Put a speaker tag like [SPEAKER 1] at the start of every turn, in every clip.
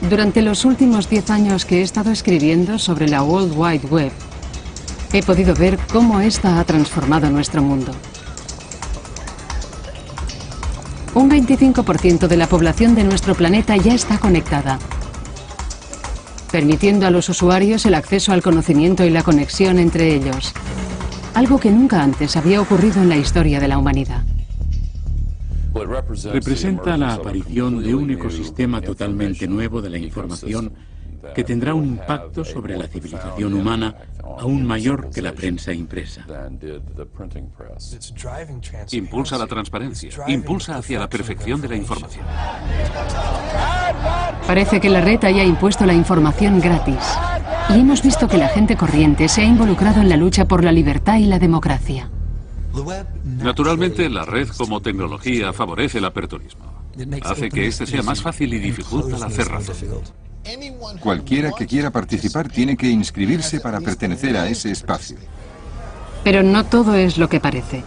[SPEAKER 1] Durante los últimos 10 años que he estado escribiendo sobre la World Wide Web, he podido ver cómo esta ha transformado nuestro mundo. Un 25% de la población de nuestro planeta ya está conectada, permitiendo a los usuarios el acceso al conocimiento y la conexión entre ellos, algo que nunca antes había ocurrido en la historia de la humanidad.
[SPEAKER 2] Representa la aparición de un ecosistema totalmente nuevo de la información que tendrá un impacto sobre la civilización humana aún mayor que la prensa impresa.
[SPEAKER 3] Impulsa la transparencia, impulsa hacia la perfección de la información.
[SPEAKER 1] Parece que la red haya impuesto la información gratis, y hemos visto que la gente corriente se ha involucrado en la lucha por la libertad y la democracia.
[SPEAKER 3] Naturalmente, la red como tecnología favorece el aperturismo. Hace que este sea más fácil y dificulta la cerrazón.
[SPEAKER 4] Cualquiera que quiera participar tiene que inscribirse para pertenecer a ese espacio.
[SPEAKER 1] Pero no todo es lo que parece.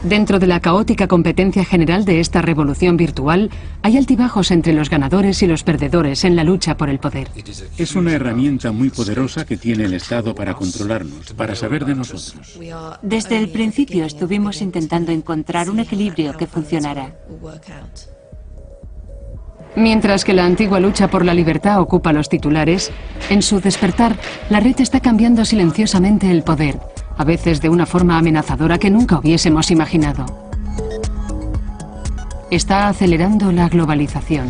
[SPEAKER 1] Dentro de la caótica competencia general de esta revolución virtual, hay altibajos entre los ganadores y los perdedores en la lucha por el poder.
[SPEAKER 2] Es una herramienta muy poderosa que tiene el Estado para controlarnos, para saber de nosotros.
[SPEAKER 5] Desde el principio estuvimos intentando encontrar un equilibrio que funcionara.
[SPEAKER 1] Mientras que la antigua lucha por la libertad ocupa los titulares, en su despertar, la red está cambiando silenciosamente el poder, a veces de una forma amenazadora que nunca hubiésemos imaginado. Está acelerando la globalización.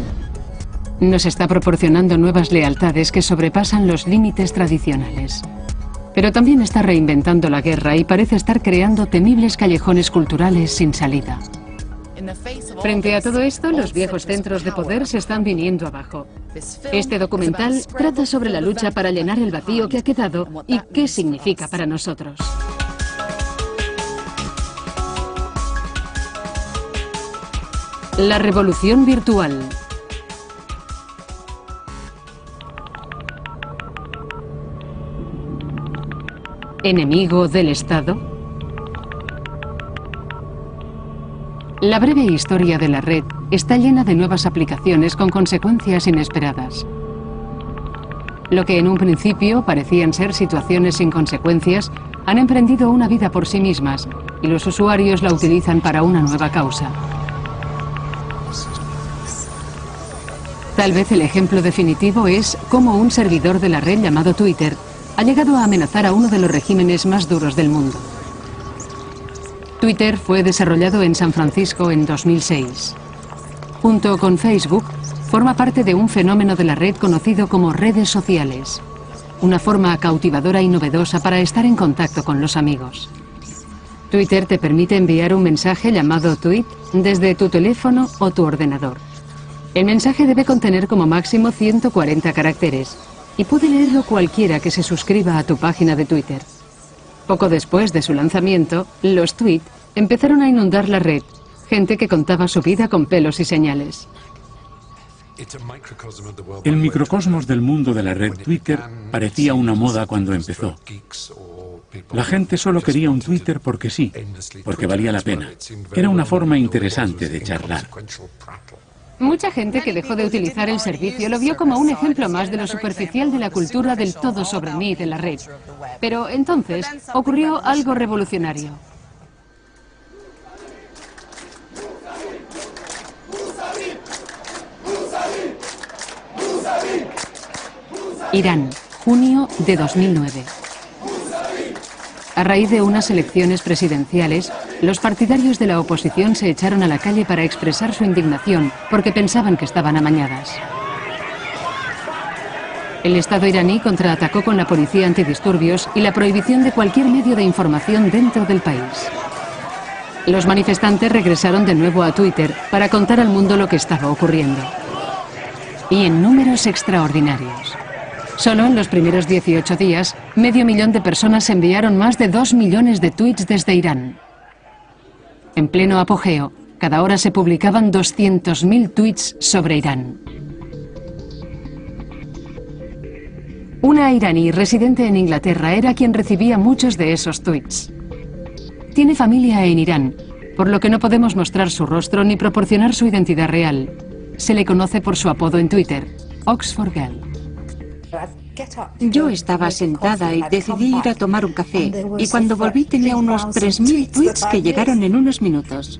[SPEAKER 1] Nos está proporcionando nuevas lealtades que sobrepasan los límites tradicionales. Pero también está reinventando la guerra y parece estar creando temibles callejones culturales sin salida. Frente a todo esto, los viejos centros de poder se están viniendo abajo. Este documental trata sobre la lucha para llenar el vacío que ha quedado y qué significa para nosotros. La revolución virtual. ¿Enemigo del Estado? La breve historia de la red está llena de nuevas aplicaciones con consecuencias inesperadas. Lo que en un principio parecían ser situaciones sin consecuencias, han emprendido una vida por sí mismas y los usuarios la utilizan para una nueva causa. Tal vez el ejemplo definitivo es cómo un servidor de la red llamado Twitter ha llegado a amenazar a uno de los regímenes más duros del mundo. Twitter fue desarrollado en San Francisco en 2006. Junto con Facebook, forma parte de un fenómeno de la red conocido como redes sociales, una forma cautivadora y novedosa para estar en contacto con los amigos. Twitter te permite enviar un mensaje llamado tweet desde tu teléfono o tu ordenador. El mensaje debe contener como máximo 140 caracteres y puede leerlo cualquiera que se suscriba a tu página de Twitter. Poco después de su lanzamiento, los tweets empezaron a inundar la red, gente que contaba su vida con pelos y señales.
[SPEAKER 2] El microcosmos del mundo de la red Twitter parecía una moda cuando empezó. La gente solo quería un Twitter porque sí, porque valía la pena. Era una forma interesante de charlar.
[SPEAKER 1] Mucha gente que dejó de utilizar el servicio lo vio como un ejemplo más de lo superficial de la cultura del todo sobre mí de la red. Pero entonces ocurrió algo revolucionario. Irán, junio de 2009. A raíz de unas elecciones presidenciales, los partidarios de la oposición se echaron a la calle para expresar su indignación porque pensaban que estaban amañadas. El Estado iraní contraatacó con la policía antidisturbios y la prohibición de cualquier medio de información dentro del país. Los manifestantes regresaron de nuevo a Twitter para contar al mundo lo que estaba ocurriendo. Y en números extraordinarios. Solo en los primeros 18 días, 500.000 de personas enviaron más de 2 millones de tweets desde Irán. En pleno apogeo, cada hora se publicaban 200.000 tweets sobre Irán. Una iraní residente en Inglaterra era quien recibía muchos de esos tweets. Tiene familia en Irán, por lo que no podemos mostrar su rostro ni proporcionar su identidad real. Se le conoce por su apodo en Twitter, Oxford Girl.
[SPEAKER 5] Yo estaba sentada y decidí ir a tomar un café, y cuando volví tenía unos 3000 tweets que llegaron en unos minutos.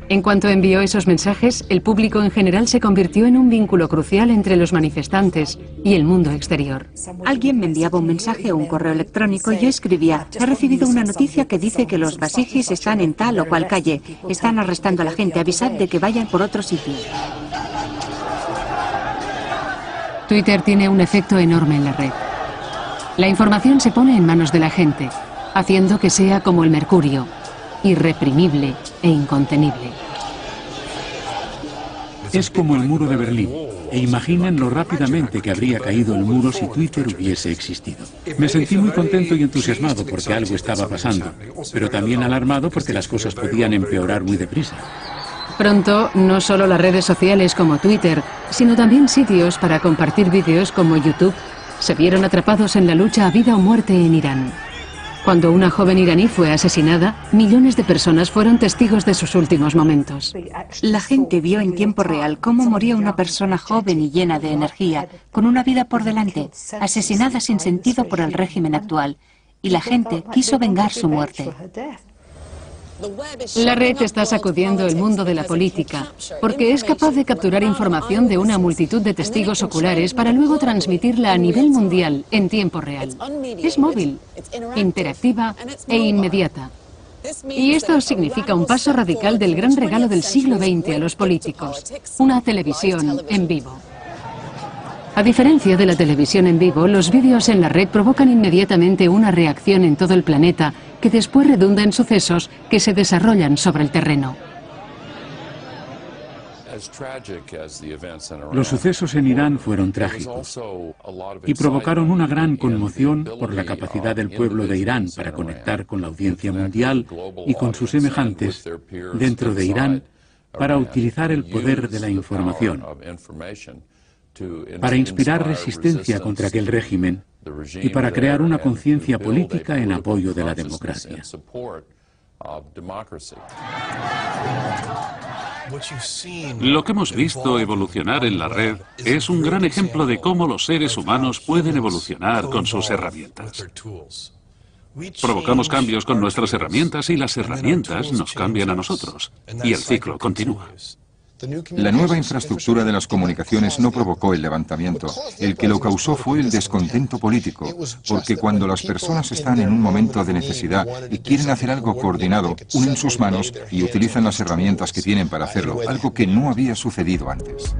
[SPEAKER 1] En cuanto envió esos mensajes, el público en general se convirtió en un vínculo crucial entre los manifestantes y el mundo exterior.
[SPEAKER 5] Alguien me enviaba un mensaje o un correo electrónico y yo escribía: he recibido una noticia que dice que los basijis están en tal o cual calle, están arrestando a la gente, avisad de que vayan por otro sitio.
[SPEAKER 1] Twitter tiene un efecto enorme en la red. La información se pone en manos de la gente, haciendo que sea como el mercurio, irreprimible e incontenible.
[SPEAKER 2] Es como el muro de Berlín, e imaginen lo rápidamente que habría caído el muro si Twitter hubiese existido. Me sentí muy contento y entusiasmado porque algo estaba pasando, pero también alarmado porque las cosas podían empeorar muy deprisa.
[SPEAKER 1] Pronto, no solo las redes sociales como Twitter, sino también sitios para compartir vídeos como YouTube, se vieron atrapados en la lucha a vida o muerte en Irán. Cuando una joven iraní fue asesinada, millones de personas fueron testigos de sus últimos momentos.
[SPEAKER 5] La gente vio en tiempo real cómo moría una persona joven y llena de energía, con una vida por delante, asesinada sin sentido por el régimen actual, y la gente quiso vengar su muerte.
[SPEAKER 1] La red está sacudiendo el mundo de la política, porque es capaz de capturar información de una multitud de testigos oculares para luego transmitirla a nivel mundial en tiempo real. Es móvil, interactiva e inmediata. Y esto significa un paso radical del gran regalo del siglo XX a los políticos, una televisión en vivo. A diferencia de la televisión en vivo, los vídeos en la red provocan inmediatamente una reacción en todo el planeta que después redunda en sucesos que se desarrollan sobre el terreno.
[SPEAKER 2] Los sucesos en Irán fueron trágicos y provocaron una gran conmoción por la capacidad del pueblo de Irán para conectar con la audiencia mundial y con sus semejantes dentro de Irán para utilizar el poder de la información, para inspirar resistencia contra aquel régimen y para crear una conciencia política en apoyo de la democracia.
[SPEAKER 3] Lo que hemos visto evolucionar en la red es un gran ejemplo de cómo los seres humanos pueden evolucionar con sus herramientas. Provocamos cambios con nuestras herramientas y las herramientas nos cambian a nosotros. Y el ciclo continúa.
[SPEAKER 4] La nueva infraestructura de las comunicaciones no provocó el levantamiento. El que lo causó fue el descontento político, porque cuando las personas están en un momento de necesidad y quieren hacer algo coordinado, unen sus manos y utilizan las herramientas que tienen para hacerlo, algo que no había sucedido antes.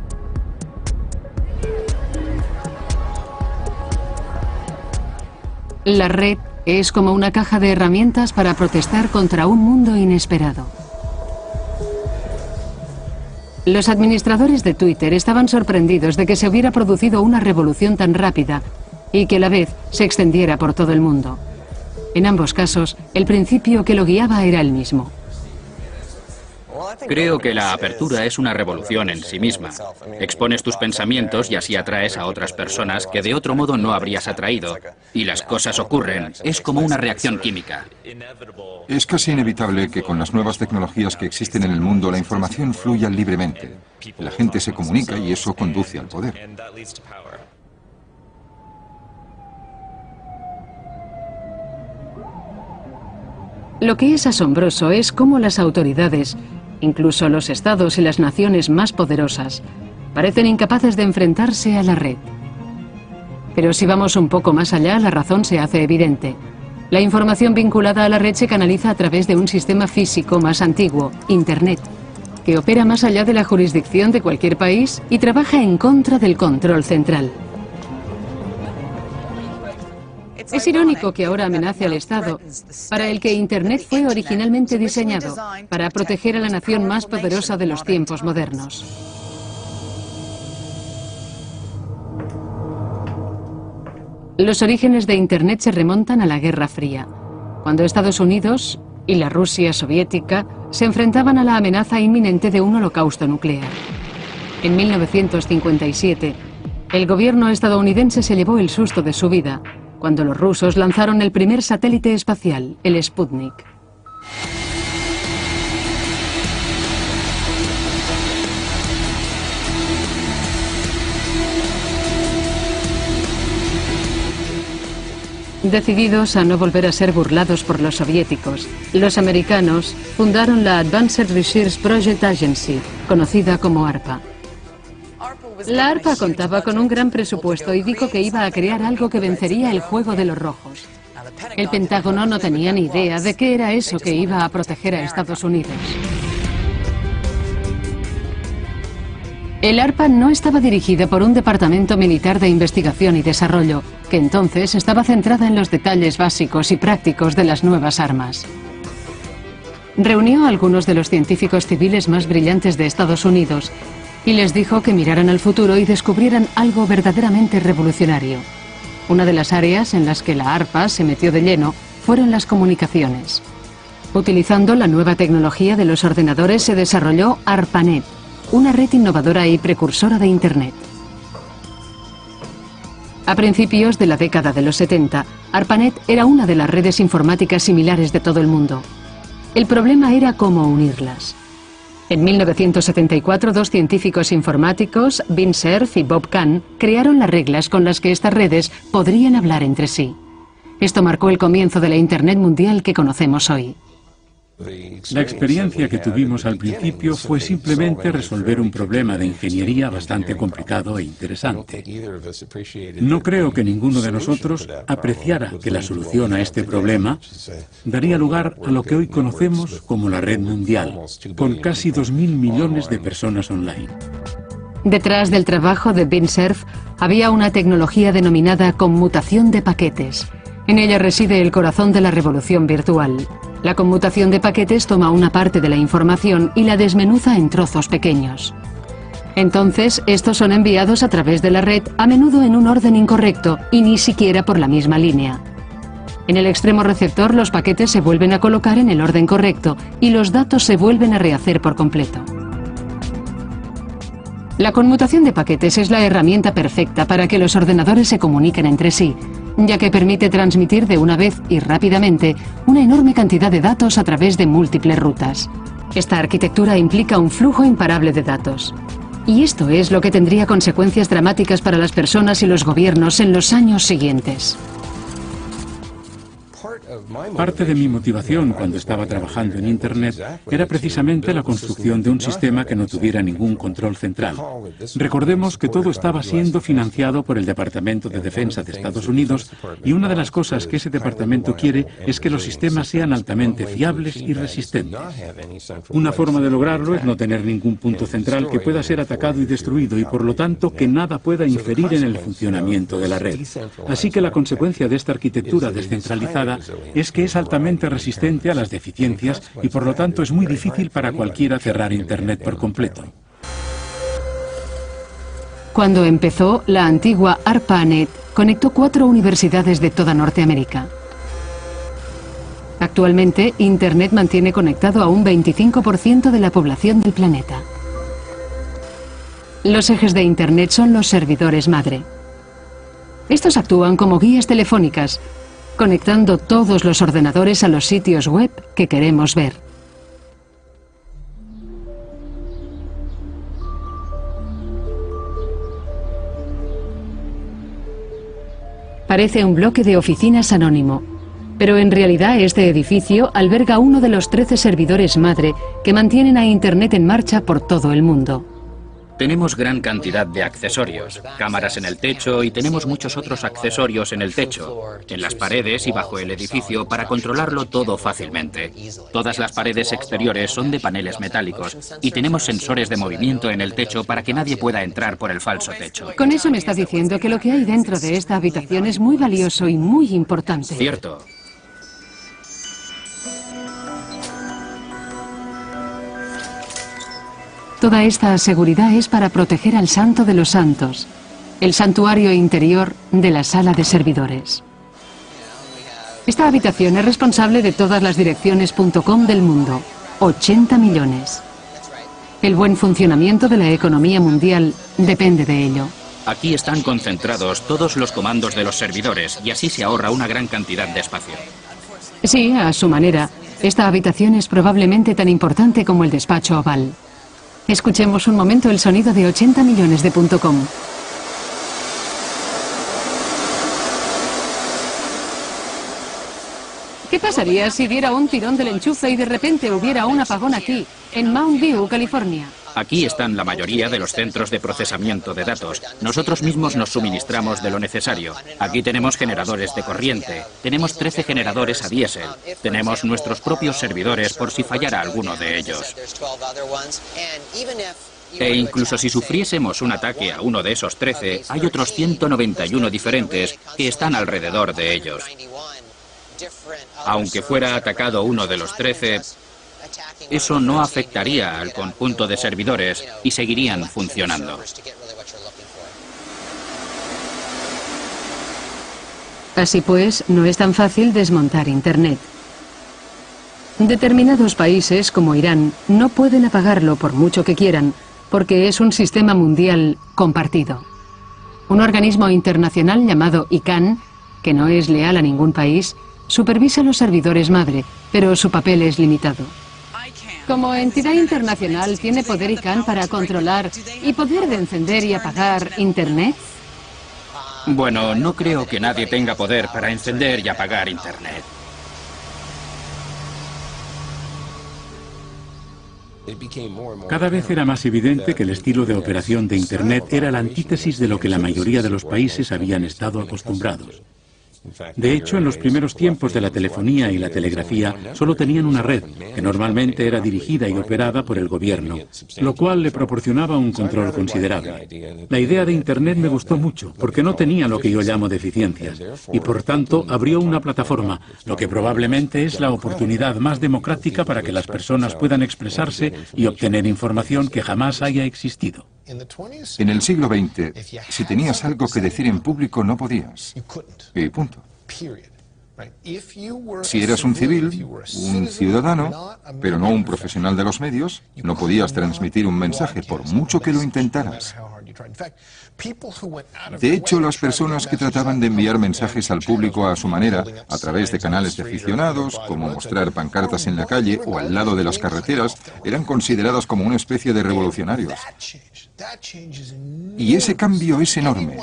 [SPEAKER 1] La red es como una caja de herramientas para protestar contra un mundo inesperado. Los administradores de Twitter estaban sorprendidos de que se hubiera producido una revolución tan rápida y que a la vez se extendiera por todo el mundo. En ambos casos, el principio que lo guiaba era el mismo.
[SPEAKER 6] Creo que la apertura es una revolución en sí misma. Expones tus pensamientos y así atraes a otras personas que de otro modo no habrías atraído. Y las cosas ocurren. Es como una reacción química.
[SPEAKER 4] Es casi inevitable que con las nuevas tecnologías que existen en el mundo la información fluya libremente. La gente se comunica y eso conduce al poder.
[SPEAKER 1] Lo que es asombroso es cómo las autoridades, incluso los estados y las naciones más poderosas, parecen incapaces de enfrentarse a la red. Pero si vamos un poco más allá, la razón se hace evidente. La información vinculada a la red se canaliza a través de un sistema físico más antiguo, Internet, que opera más allá de la jurisdicción de cualquier país y trabaja en contra del control central. Es irónico que ahora amenace al Estado, para el que Internet fue originalmente diseñado para proteger a la nación más poderosa de los tiempos modernos. Los orígenes de Internet se remontan a la Guerra Fría, cuando Estados Unidos y la Rusia soviética se enfrentaban a la amenaza inminente de un holocausto nuclear. En 1957, el gobierno estadounidense se llevó el susto de su vida cuando los rusos lanzaron el primer satélite espacial, el Sputnik. Decididos a no volver a ser burlados por los soviéticos, los americanos fundaron la Advanced Research Project Agency, conocida como ARPA. La ARPA contaba con un gran presupuesto y dijo que iba a crear algo que vencería el juego de los rojos. El Pentágono no tenía ni idea de qué era eso que iba a proteger a Estados Unidos. El ARPA no estaba dirigida por un departamento militar de investigación y desarrollo, que entonces estaba centrada en los detalles básicos y prácticos de las nuevas armas. Reunió a algunos de los científicos civiles más brillantes de Estados Unidos y les dijo que miraran al futuro y descubrieran algo verdaderamente revolucionario. Una de las áreas en las que la ARPA se metió de lleno fueron las comunicaciones. Utilizando la nueva tecnología de los ordenadores se desarrolló ARPANET, una red innovadora y precursora de Internet. A principios de la década de los 70, ARPANET era una de las redes informáticas similares de todo el mundo. El problema era cómo unirlas. En 1974, dos científicos informáticos, Vint Cerf y Bob Kahn, crearon las reglas con las que estas redes podrían hablar entre sí. Esto marcó el comienzo de la Internet mundial que conocemos hoy.
[SPEAKER 2] La experiencia que tuvimos al principio fue simplemente resolver un problema de ingeniería bastante complicado e interesante. No creo que ninguno de nosotros apreciara que la solución a este problema daría lugar a lo que hoy conocemos como la red mundial, con casi 2.000 millones de personas online.
[SPEAKER 1] Detrás del trabajo de Vint Cerf había una tecnología denominada conmutación de paquetes. En ella reside el corazón de la revolución virtual. La conmutación de paquetes toma una parte de la información y la desmenuza en trozos pequeños. Entonces, estos son enviados a través de la red, a menudo en un orden incorrecto y ni siquiera por la misma línea. En el extremo receptor, los paquetes se vuelven a colocar en el orden correcto y los datos se vuelven a rehacer por completo. La conmutación de paquetes es la herramienta perfecta para que los ordenadores se comuniquen entre sí, ya que permite transmitir de una vez y rápidamente una enorme cantidad de datos a través de múltiples rutas. Esta arquitectura implica un flujo imparable de datos. Y esto es lo que tendría consecuencias dramáticas para las personas y los gobiernos en los años siguientes.
[SPEAKER 2] Parte de mi motivación cuando estaba trabajando en Internet era precisamente la construcción de un sistema que no tuviera ningún control central. Recordemos que todo estaba siendo financiado por el Departamento de Defensa de Estados Unidos y una de las cosas que ese departamento quiere es que los sistemas sean altamente fiables y resistentes. Una forma de lograrlo es no tener ningún punto central que pueda ser atacado y destruido y por lo tanto que nada pueda inferir en el funcionamiento de la red. Así que la consecuencia de esta arquitectura descentralizada es que es altamente resistente a las deficiencias y por lo tanto es muy difícil para cualquiera cerrar Internet por completo.
[SPEAKER 1] Cuando empezó, la antigua ARPANET conectó 4 universidades de toda Norteamérica. Actualmente, Internet mantiene conectado a un 25% de la población del planeta. Los ejes de Internet son los servidores madre. Estos actúan como guías telefónicas, conectando todos los ordenadores a los sitios web que queremos ver. Parece un bloque de oficinas anónimo, pero en realidad este edificio alberga uno de los 13 servidores madre que mantienen a Internet en marcha por todo el mundo.
[SPEAKER 6] Tenemos gran cantidad de accesorios, cámaras en el techo y tenemos muchos otros accesorios en el techo, en las paredes y bajo el edificio para controlarlo todo fácilmente. Todas las paredes exteriores son de paneles metálicos y tenemos sensores de movimiento en el techo para que nadie pueda entrar por el falso techo.
[SPEAKER 1] Con eso me estás diciendo que lo que hay dentro de esta habitación es muy valioso y muy importante.
[SPEAKER 6] Cierto.
[SPEAKER 1] Toda esta seguridad es para proteger al Santo de los Santos, el santuario interior de la sala de servidores. Esta habitación es responsable de todas las direcciones .com del mundo, 80 millones. El buen funcionamiento de la economía mundial depende de ello.
[SPEAKER 6] Aquí están concentrados todos los comandos de los servidores y así se ahorra una gran cantidad de espacio.
[SPEAKER 1] Sí, a su manera. Esta habitación es probablemente tan importante como el despacho oval. Escuchemos un momento el sonido de 80 millones de .com. pasaría si diera un tirón del enchufe y de repente hubiera un apagón aquí, en Mount View, California?
[SPEAKER 6] Aquí están la mayoría de los centros de procesamiento de datos. Nosotros mismos nos suministramos de lo necesario. Aquí tenemos generadores de corriente, tenemos 13 generadores a diésel, tenemos nuestros propios servidores por si fallara alguno de ellos. E incluso si sufriésemos un ataque a uno de esos 13, hay otros 191 diferentes que están alrededor de ellos. Aunque fuera atacado uno de los 13, eso no afectaría al conjunto de servidores y seguirían funcionando.
[SPEAKER 1] Así pues, no es tan fácil desmontar Internet. Determinados países, como Irán, no pueden apagarlo por mucho que quieran, porque es un sistema mundial compartido. Un organismo internacional llamado ICANN, que no es leal a ningún país, supervisa los servidores madre, pero su papel es limitado. Como entidad internacional, ¿tiene poder ICANN para controlar y poder de encender y apagar Internet?
[SPEAKER 6] Bueno, no creo que nadie tenga poder para encender y apagar Internet.
[SPEAKER 2] Cada vez era más evidente que el estilo de operación de Internet era la antítesis de lo que la mayoría de los países habían estado acostumbrados. De hecho, en los primeros tiempos de la telefonía y la telegrafía solo tenían una red, que normalmente era dirigida y operada por el gobierno, lo cual le proporcionaba un control considerable. La idea de Internet me gustó mucho, porque no tenía lo que yo llamo deficiencias, y por tanto abrió una plataforma, lo que probablemente es la oportunidad más democrática para que las personas puedan expresarse y obtener información que jamás haya existido.
[SPEAKER 4] En el siglo XX, si tenías algo que decir en público, no podías. Y punto. Si eras un civil, un ciudadano, pero no un profesional de los medios, no podías transmitir un mensaje por mucho que lo intentaras. De hecho, las personas que trataban de enviar mensajes al público a su manera, a través de canales de aficionados, como mostrar pancartas en la calle o al lado de las carreteras, eran consideradas como una especie de revolucionarios. Y ese cambio es enorme.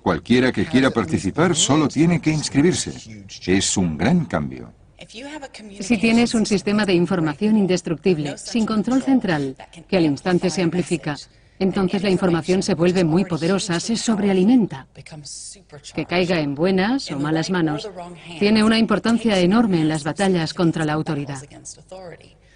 [SPEAKER 4] Cualquiera que quiera participar solo tiene que inscribirse. Es un gran cambio.
[SPEAKER 1] Si tienes un sistema de información indestructible, sin control central, que al instante se amplifica, entonces la información se vuelve muy poderosa, se sobrealimenta. Que caiga en buenas o malas manos tiene una importancia enorme en las batallas contra la autoridad.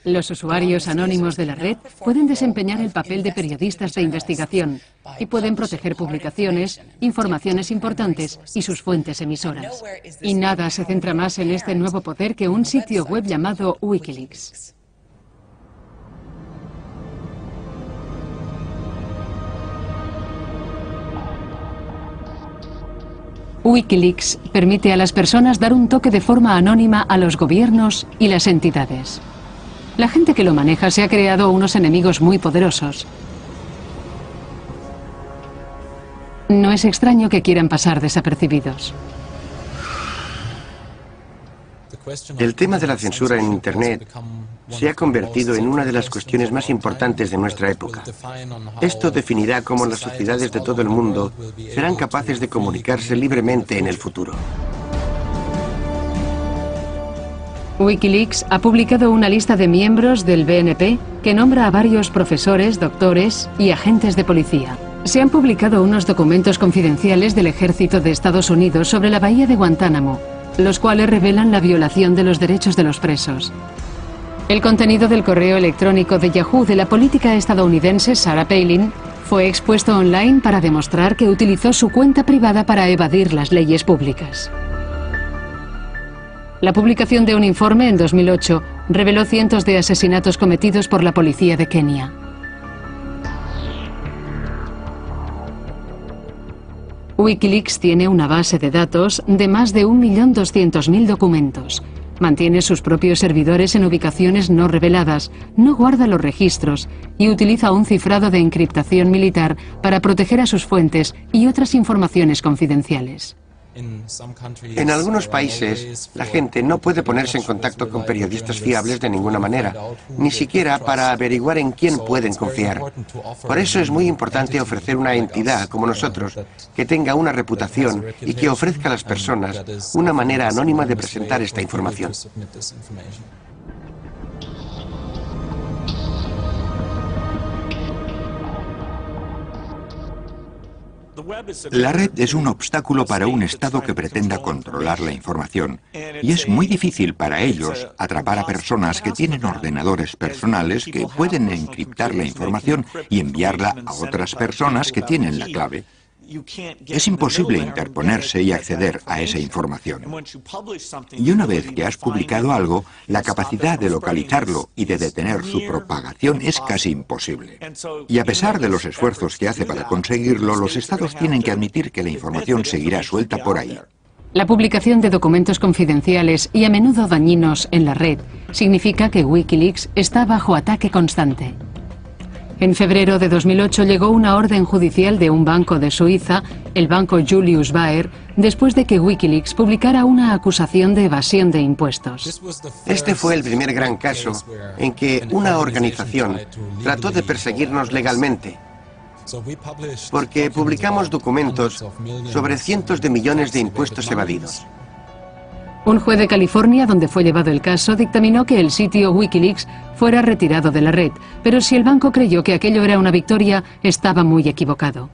[SPEAKER 1] Los usuarios anónimos de la red pueden desempeñar el papel de periodistas de investigación y pueden proteger publicaciones, informaciones importantes y sus fuentes emisoras. Y nada se centra más en este nuevo poder que un sitio web llamado Wikileaks. Wikileaks permite a las personas dar un toque de forma anónima a los gobiernos y las entidades. La gente que lo maneja se ha creado unos enemigos muy poderosos. No es extraño que quieran pasar desapercibidos.
[SPEAKER 7] El tema de la censura en Internet se ha convertido en una de las cuestiones más importantes de nuestra época. Esto definirá cómo las sociedades de todo el mundo serán capaces de comunicarse libremente en el futuro.
[SPEAKER 1] Wikileaks ha publicado una lista de miembros del BNP que nombra a varios profesores, doctores y agentes de policía. Se han publicado unos documentos confidenciales del Ejército de Estados Unidos sobre la bahía de Guantánamo, los cuales revelan la violación de los derechos de los presos. El contenido del correo electrónico de Yahoo de la política estadounidense Sarah Palin fue expuesto online para demostrar que utilizó su cuenta privada para evadir las leyes públicas. La publicación de un informe en 2008 reveló cientos de asesinatos cometidos por la policía de Kenia. Wikileaks tiene una base de datos de más de 1.200.000 documentos. Mantiene sus propios servidores en ubicaciones no reveladas, no guarda los registros y utiliza un cifrado de encriptación militar para proteger a sus fuentes y otras informaciones confidenciales.
[SPEAKER 7] En algunos países, la gente no puede ponerse en contacto con periodistas fiables de ninguna manera, ni siquiera para averiguar en quién pueden confiar. Por eso es muy importante ofrecer una entidad como nosotros, que tenga una reputación y que ofrezca a las personas una manera anónima de presentar esta información.
[SPEAKER 8] La red es un obstáculo para un Estado que pretenda controlar la información, y es muy difícil para ellos atrapar a personas que tienen ordenadores personales que pueden encriptar la información y enviarla a otras personas que tienen la clave. Es imposible interponerse y acceder a esa información. Y una vez que has publicado algo, la capacidad de localizarlo y de detener su propagación es casi imposible. Y a pesar de los esfuerzos que hace para conseguirlo, los estados tienen que admitir que la información seguirá suelta por ahí.
[SPEAKER 1] La publicación de documentos confidenciales y a menudo dañinos en la red significa que Wikileaks está bajo ataque constante. En febrero de 2008 llegó una orden judicial de un banco de Suiza, el banco Julius Baer, después de que Wikileaks publicara una acusación de evasión de impuestos.
[SPEAKER 7] Este fue el primer gran caso en que una organización trató de perseguirnos legalmente, porque publicamos documentos sobre cientos de millones de impuestos evadidos.
[SPEAKER 1] Un juez de California, donde fue llevado el caso, dictaminó que el sitio Wikileaks fuera retirado de la red, pero si el banco creyó que aquello era una victoria, estaba muy equivocado.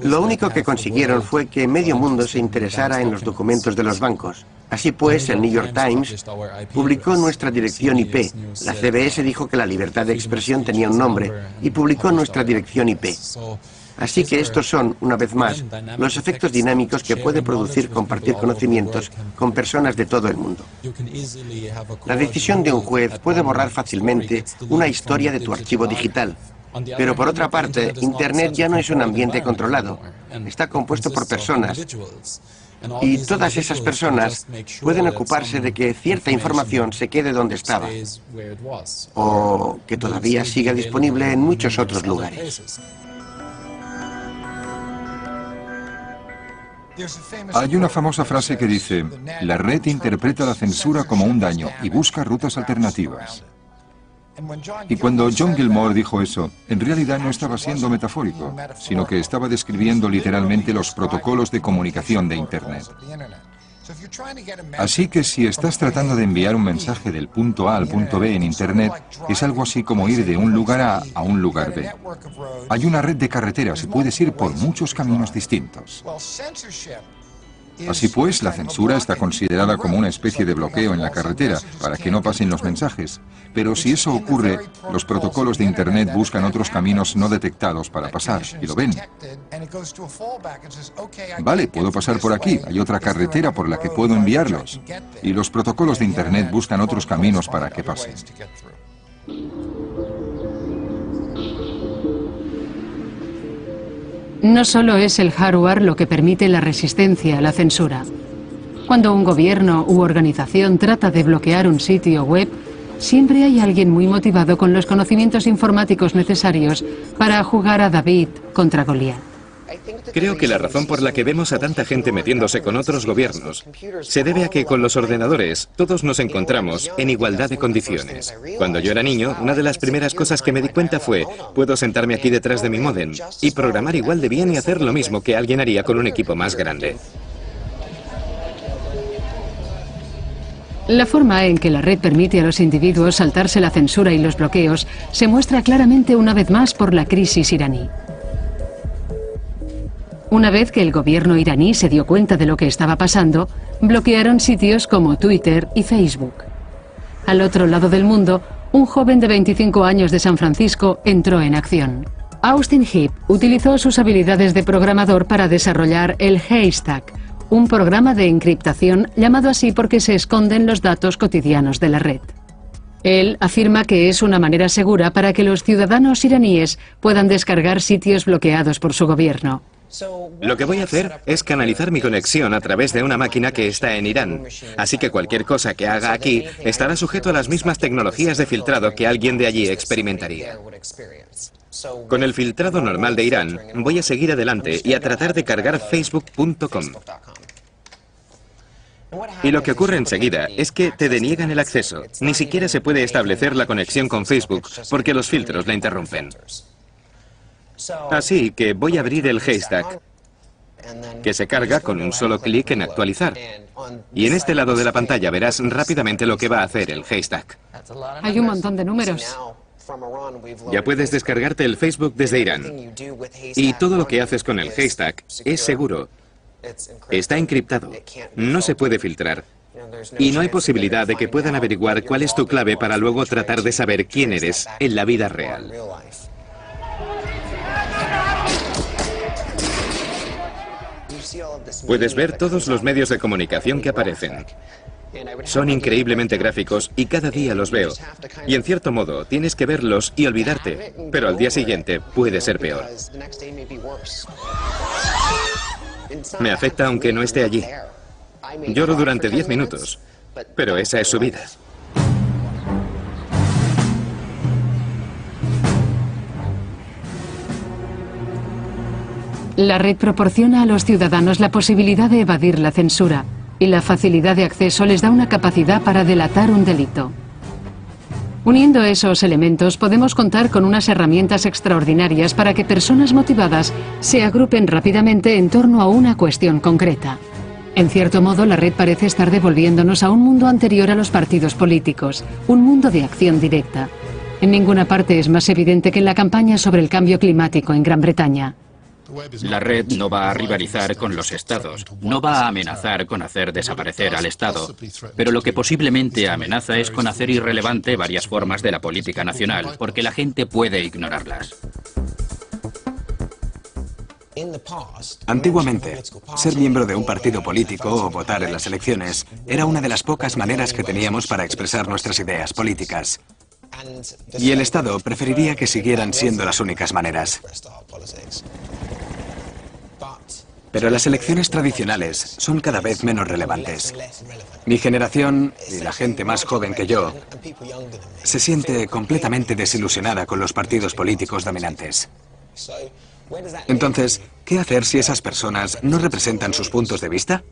[SPEAKER 7] Lo único que consiguieron fue que medio mundo se interesara en los documentos de los bancos. Así pues, el New York Times publicó nuestra dirección IP. La CBS dijo que la libertad de expresión tenía un nombre y publicó nuestra dirección IP. Así que estos son, una vez más, los efectos dinámicos que puede producir compartir conocimientos con personas de todo el mundo. La decisión de un juez puede borrar fácilmente una historia de tu archivo digital. Pero por otra parte, Internet ya no es un ambiente controlado. Está compuesto por personas. Y todas esas personas pueden ocuparse de que cierta información se quede donde estaba, o que todavía siga disponible en muchos otros lugares.
[SPEAKER 4] Hay una famosa frase que dice: la red interpreta la censura como un daño y busca rutas alternativas. Y cuando John Gilmore dijo eso, en realidad no estaba siendo metafórico, sino que estaba describiendo literalmente los protocolos de comunicación de Internet. Así que si estás tratando de enviar un mensaje del punto A al punto B en Internet, es algo así como ir de un lugar A a un lugar B. Hay una red de carreteras y puedes ir por muchos caminos distintos. Así pues, la censura está considerada como una especie de bloqueo en la carretera para que no pasen los mensajes. Pero si eso ocurre, los protocolos de Internet buscan otros caminos no detectados para pasar, y lo ven. Vale, puedo pasar por aquí, hay otra carretera por la que puedo enviarlos. Y los protocolos de Internet buscan otros caminos para que pasen.
[SPEAKER 1] No solo es el hardware lo que permite la resistencia a la censura. Cuando un gobierno u organización trata de bloquear un sitio web, siempre hay alguien muy motivado con los conocimientos informáticos necesarios para jugar a David contra Goliat.
[SPEAKER 9] Creo que la razón por la que vemos a tanta gente metiéndose con otros gobiernos se debe a que con los ordenadores todos nos encontramos en igualdad de condiciones. Cuando yo era niño, una de las primeras cosas que me di cuenta fue: puedo sentarme aquí detrás de mi módem y programar igual de bien y hacer lo mismo que alguien haría con un equipo más grande.
[SPEAKER 1] La forma en que la red permite a los individuos saltarse la censura y los bloqueos se muestra claramente una vez más por la crisis iraní. Una vez que el gobierno iraní se dio cuenta de lo que estaba pasando, bloquearon sitios como Twitter y Facebook. Al otro lado del mundo, un joven de 25 años de San Francisco entró en acción. Austin Heap utilizó sus habilidades de programador para desarrollar el Haystack, un programa de encriptación llamado así porque se esconden los datos cotidianos de la red. Él afirma que es una manera segura para que los ciudadanos iraníes puedan descargar sitios bloqueados por su gobierno.
[SPEAKER 9] Lo que voy a hacer es canalizar mi conexión a través de una máquina que está en Irán. Así que cualquier cosa que haga aquí estará sujeto a las mismas tecnologías de filtrado que alguien de allí experimentaría. Con el filtrado normal de Irán, voy a seguir adelante y a tratar de cargar Facebook.com. Y lo que ocurre enseguida es que te deniegan el acceso. Ni siquiera se puede establecer la conexión con Facebook porque los filtros la interrumpen. Así que voy a abrir el Haystack, que se carga con un solo clic en actualizar. Y en este lado de la pantalla verás rápidamente lo que va a hacer el Haystack.
[SPEAKER 1] Hay un montón de números.
[SPEAKER 9] Ya puedes descargarte el Facebook desde Irán. Y todo lo que haces con el Haystack es seguro. Está encriptado. No se puede filtrar. Y no hay posibilidad de que puedan averiguar cuál es tu clave para luego tratar de saber quién eres en la vida real. Puedes ver todos los medios de comunicación que aparecen. Son increíblemente gráficos y cada día los veo. Y en cierto modo, tienes que verlos y olvidarte, pero al día siguiente puede ser peor. Me afecta aunque no esté allí. Lloro durante 10 minutos, pero esa es su vida.
[SPEAKER 1] La red proporciona a los ciudadanos la posibilidad de evadir la censura, y la facilidad de acceso les da una capacidad para delatar un delito. Uniendo esos elementos, podemos contar con unas herramientas extraordinarias para que personas motivadas se agrupen rápidamente en torno a una cuestión concreta. En cierto modo, la red parece estar devolviéndonos a un mundo anterior a los partidos políticos, un mundo de acción directa. En ninguna parte es más evidente que en la campaña sobre el cambio climático en Gran Bretaña.
[SPEAKER 6] La red no va a rivalizar con los estados, no va a amenazar con hacer desaparecer al Estado, pero lo que posiblemente amenaza es con hacer irrelevante varias formas de la política nacional, porque la gente puede ignorarlas.
[SPEAKER 10] Antiguamente, ser miembro de un partido político o votar en las elecciones era una de las pocas maneras que teníamos para expresar nuestras ideas políticas. Y el Estado preferiría que siguieran siendo las únicas maneras. Pero las elecciones tradicionales son cada vez menos relevantes. Mi generación y la gente más joven que yo se siente completamente desilusionada con los partidos políticos dominantes. Entonces, ¿qué hacer si esas personas no representan sus puntos de vista?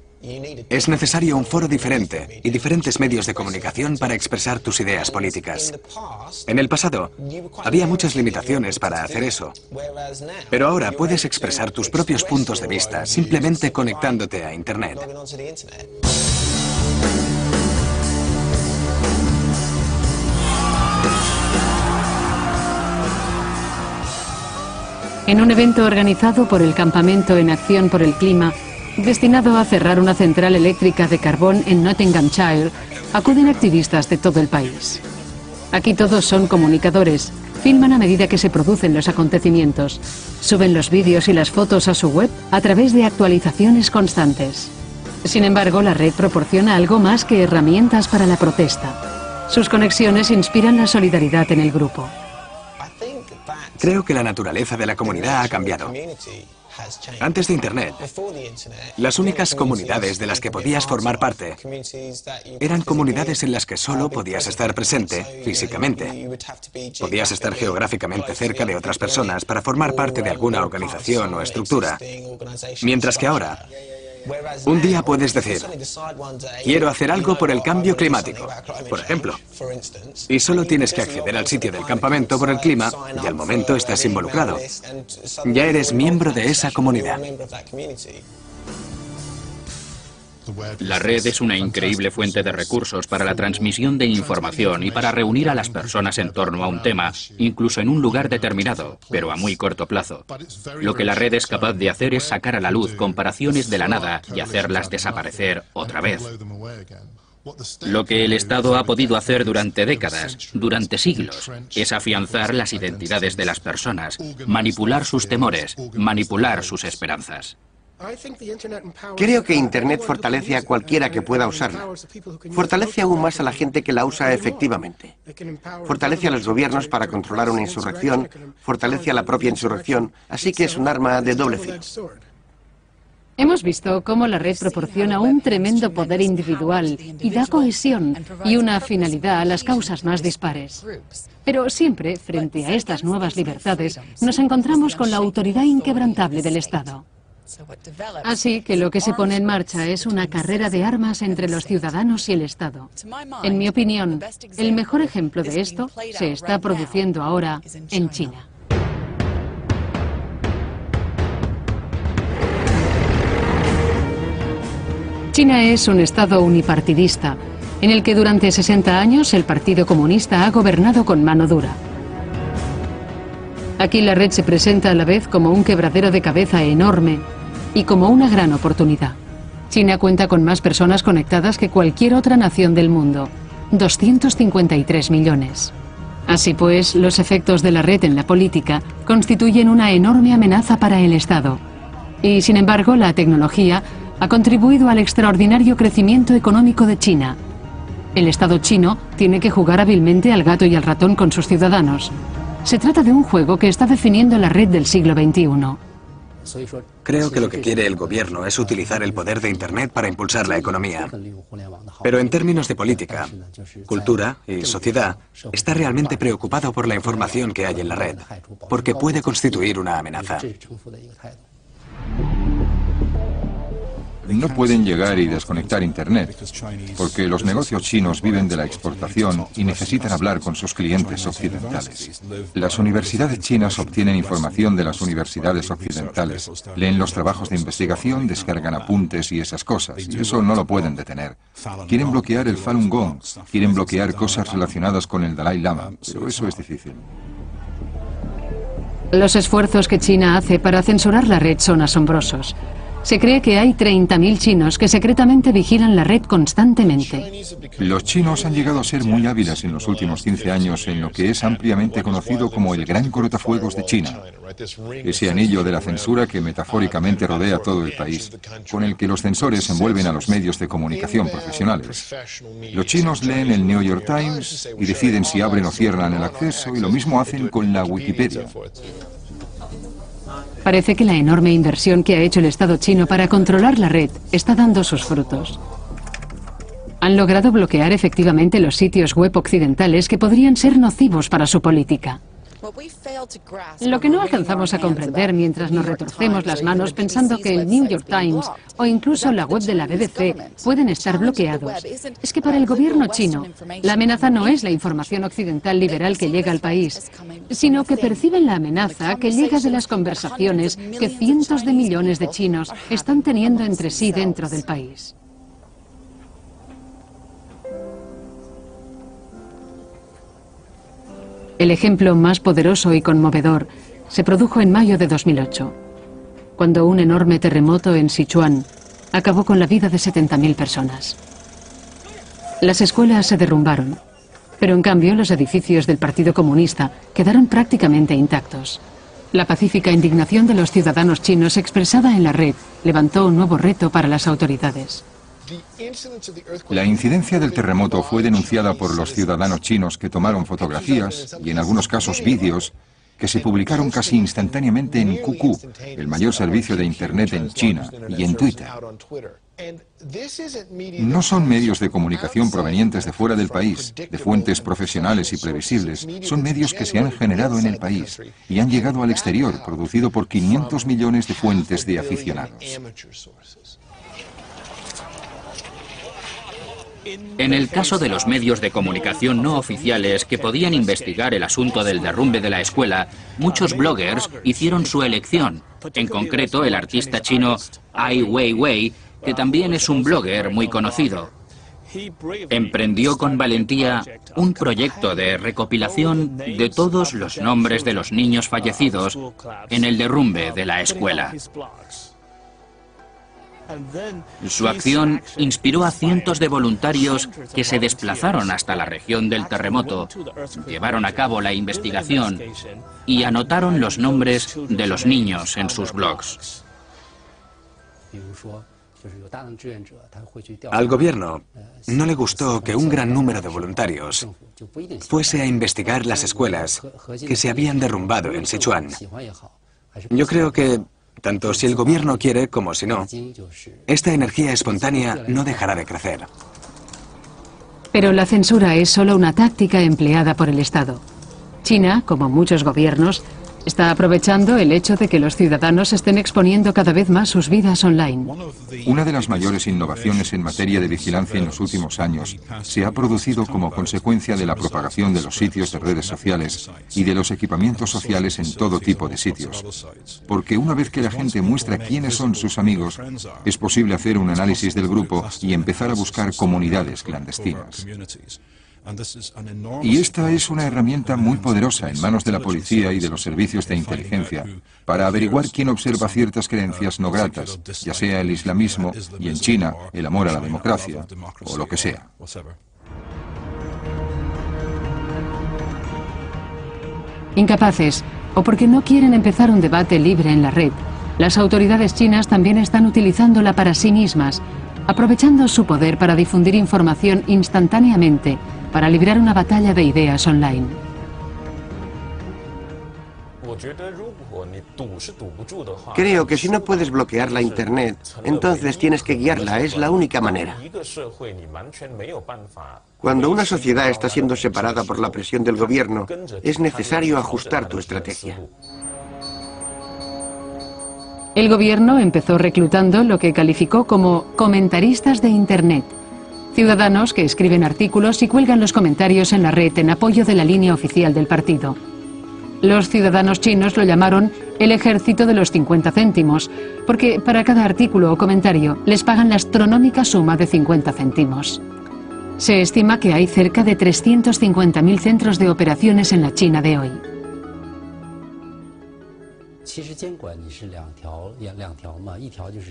[SPEAKER 10] Es necesario un foro diferente y diferentes medios de comunicación para expresar tus ideas políticas. En el pasado, había muchas limitaciones para hacer eso. Pero ahora puedes expresar tus propios puntos de vista simplemente conectándote a Internet.
[SPEAKER 1] En un evento organizado por el Campamento en Acción por el Clima, destinado a cerrar una central eléctrica de carbón en Nottinghamshire, acuden activistas de todo el país. Aquí todos son comunicadores, filman a medida que se producen los acontecimientos, suben los vídeos y las fotos a su web a través de actualizaciones constantes. Sin embargo, la red proporciona algo más que herramientas para la protesta. Sus conexiones inspiran la solidaridad en el grupo.
[SPEAKER 10] Creo que la naturaleza de la comunidad ha cambiado. Antes de Internet, las únicas comunidades de las que podías formar parte eran comunidades en las que solo podías estar presente físicamente. Podías estar geográficamente cerca de otras personas para formar parte de alguna organización o estructura. Mientras que ahora, un día puedes decir, quiero hacer algo por el cambio climático, por ejemplo. Y solo tienes que acceder al sitio del campamento por el clima y al momento estás involucrado. Ya eres miembro de esa comunidad.
[SPEAKER 6] La red es una increíble fuente de recursos para la transmisión de información y para reunir a las personas en torno a un tema, incluso en un lugar determinado, pero a muy corto plazo. Lo que la red es capaz de hacer es sacar a la luz comparaciones de la nada y hacerlas desaparecer otra vez. Lo que el Estado ha podido hacer durante décadas, durante siglos, es afianzar las identidades de las personas, manipular sus temores, manipular sus esperanzas.
[SPEAKER 7] Creo que Internet fortalece a cualquiera que pueda usarla. Fortalece aún más a la gente que la usa efectivamente. Fortalece a los gobiernos para controlar una insurrección, fortalece a la propia insurrección, así que es un arma de doble filo.
[SPEAKER 1] Hemos visto cómo la red proporciona un tremendo poder individual y da cohesión y una finalidad a las causas más dispares. Pero siempre, frente a estas nuevas libertades, nos encontramos con la autoridad inquebrantable del Estado. Así que lo que se pone en marcha es una carrera de armas entre los ciudadanos y el Estado. En mi opinión, el mejor ejemplo de esto se está produciendo ahora en China. China es un Estado unipartidista, en el que durante 60 años el Partido Comunista ha gobernado con mano dura. Aquí la red se presenta a la vez como un quebradero de cabeza enorme y como una gran oportunidad. China cuenta con más personas conectadas que cualquier otra nación del mundo, 253 millones. Así pues, los efectos de la red en la política constituyen una enorme amenaza para el Estado. Y, sin embargo, la tecnología ha contribuido al extraordinario crecimiento económico de China. El Estado chino tiene que jugar hábilmente al gato y al ratón con sus ciudadanos. Se trata de un juego que está definiendo la red del siglo XXI.
[SPEAKER 10] Creo que lo que quiere el gobierno es utilizar el poder de Internet para impulsar la economía. Pero en términos de política, cultura y sociedad, está realmente preocupado por la información que hay en la red, porque puede constituir una amenaza.
[SPEAKER 4] No pueden llegar y desconectar Internet, porque los negocios chinos viven de la exportación y necesitan hablar con sus clientes occidentales. Las universidades chinas obtienen información de las universidades occidentales, leen los trabajos de investigación, descargan apuntes y esas cosas, y eso no lo pueden detener. Quieren bloquear el Falun Gong, quieren bloquear cosas relacionadas con el Dalai Lama, pero eso es difícil.
[SPEAKER 1] Los esfuerzos que China hace para censurar la red son asombrosos. Se cree que hay 30.000 chinos que secretamente vigilan la red constantemente.
[SPEAKER 4] Los chinos han llegado a ser muy hábiles en los últimos 15 años en lo que es ampliamente conocido como el Gran Cortafuegos de China. Ese anillo de la censura que metafóricamente rodea todo el país, con el que los censores envuelven a los medios de comunicación profesionales. Los chinos leen el New York Times y deciden si abren o cierran el acceso, y lo mismo hacen con la Wikipedia.
[SPEAKER 1] Parece que la enorme inversión que ha hecho el Estado chino para controlar la red está dando sus frutos. Han logrado bloquear efectivamente los sitios web occidentales que podrían ser nocivos para su política. Lo que no alcanzamos a comprender mientras nos retorcemos las manos pensando que el New York Times o incluso la web de la BBC pueden estar bloqueados, es que para el gobierno chino la amenaza no es la información occidental liberal que llega al país, sino que perciben la amenaza que llega de las conversaciones que cientos de millones de chinos están teniendo entre sí dentro del país. El ejemplo más poderoso y conmovedor se produjo en mayo de 2008, cuando un enorme terremoto en Sichuan acabó con la vida de 70.000 personas. Las escuelas se derrumbaron, pero en cambio los edificios del Partido Comunista quedaron prácticamente intactos. La pacífica indignación de los ciudadanos chinos expresada en la red levantó un nuevo reto para las autoridades.
[SPEAKER 4] La incidencia del terremoto fue denunciada por los ciudadanos chinos que tomaron fotografías y en algunos casos vídeos que se publicaron casi instantáneamente en QQ, el mayor servicio de Internet en China, y en Twitter. No son medios de comunicación provenientes de fuera del país, de fuentes profesionales y previsibles. Son medios que se han generado en el país y han llegado al exterior, producido por 500 millones de fuentes de aficionados.
[SPEAKER 6] En el caso de los medios de comunicación no oficiales que podían investigar el asunto del derrumbe de la escuela, muchos bloggers hicieron su elección, en concreto el artista chino Ai Weiwei, que también es un blogger muy conocido. Emprendió con valentía un proyecto de recopilación de todos los nombres de los niños fallecidos en el derrumbe de la escuela. Su acción inspiró a cientos de voluntarios que se desplazaron hasta la región del terremoto, llevaron a cabo la investigación y anotaron los nombres de los niños en sus blogs.
[SPEAKER 10] Al gobierno no le gustó que un gran número de voluntarios fuese a investigar las escuelas que se habían derrumbado en Sichuan. Yo creo que tanto si el gobierno quiere como si no, esta energía espontánea no dejará de crecer.
[SPEAKER 1] Pero la censura es solo una táctica empleada por el Estado. China, como muchos gobiernos, Está aprovechando el hecho de que los ciudadanos estén exponiendo cada vez más sus vidas online.
[SPEAKER 4] Una de las mayores innovaciones en materia de vigilancia en los últimos años se ha producido como consecuencia de la propagación de los sitios de redes sociales y de los equipamientos sociales en todo tipo de sitios. Porque una vez que la gente muestra quiénes son sus amigos, es posible hacer un análisis del grupo y empezar a buscar comunidades clandestinas. Y esta es una herramienta muy poderosa en manos de la policía y de los servicios de inteligencia para averiguar quién observa ciertas creencias no gratas, ya sea el islamismo y en China el amor a la democracia, o lo que sea.
[SPEAKER 1] Incapaces, o porque no quieren empezar un debate libre en la red, las autoridades chinas también están utilizándola para sí mismas, aprovechando su poder para difundir información instantáneamente, para librar una batalla de ideas online.
[SPEAKER 7] Creo que si no puedes bloquear la Internet, entonces tienes que guiarla, es la única manera. Cuando una sociedad está siendo separada por la presión del gobierno, es necesario ajustar tu estrategia.
[SPEAKER 1] El gobierno empezó reclutando lo que calificó como comentaristas de Internet, ciudadanos que escriben artículos y cuelgan los comentarios en la red en apoyo de la línea oficial del partido. Los ciudadanos chinos lo llamaron el ejército de los 50 céntimos, porque para cada artículo o comentario les pagan la astronómica suma de 50 céntimos. Se estima que hay cerca de 350.000 centros de operaciones en la China de hoy.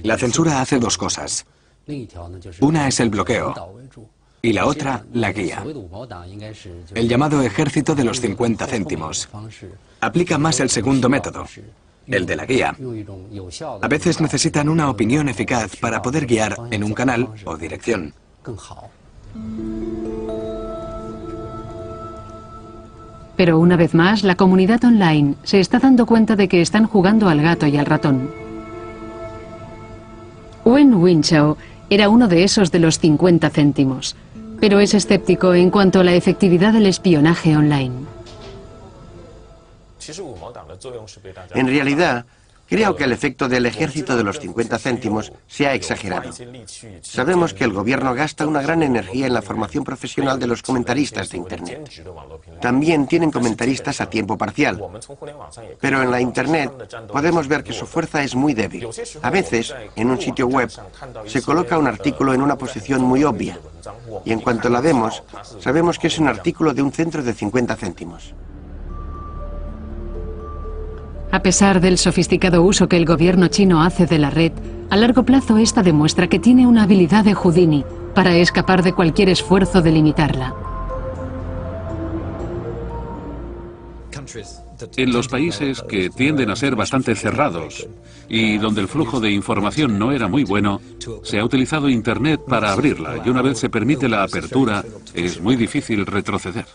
[SPEAKER 10] La censura hace dos cosas. Una es el bloqueo y la otra, la guía. El llamado ejército de los 50 céntimos. Aplica más el segundo método, el de la guía. A veces necesitan una opinión eficaz para poder guiar en un canal o dirección.
[SPEAKER 1] Pero una vez más, la comunidad online se está dando cuenta de que están jugando al gato y al ratón. Wen Winchao era uno de esos de los 50 céntimos, pero es escéptico en cuanto a la efectividad del espionaje online.
[SPEAKER 7] En realidad, creo que el efecto del ejército de los 50 céntimos se ha exagerado. Sabemos que el gobierno gasta una gran energía en la formación profesional de los comentaristas de Internet. También tienen comentaristas a tiempo parcial. Pero en la Internet podemos ver que su fuerza es muy débil. A veces, en un sitio web, se coloca un artículo en una posición muy obvia. Y en cuanto la vemos, sabemos que es un artículo de un centro de 50 céntimos.
[SPEAKER 1] A pesar del sofisticado uso que el gobierno chino hace de la red, a largo plazo esta demuestra que tiene una habilidad de Houdini para escapar de cualquier esfuerzo de limitarla.
[SPEAKER 3] En los países que tienden a ser bastante cerrados y donde el flujo de información no era muy bueno, se ha utilizado Internet para abrirla y una vez se permite la apertura, es muy difícil retroceder.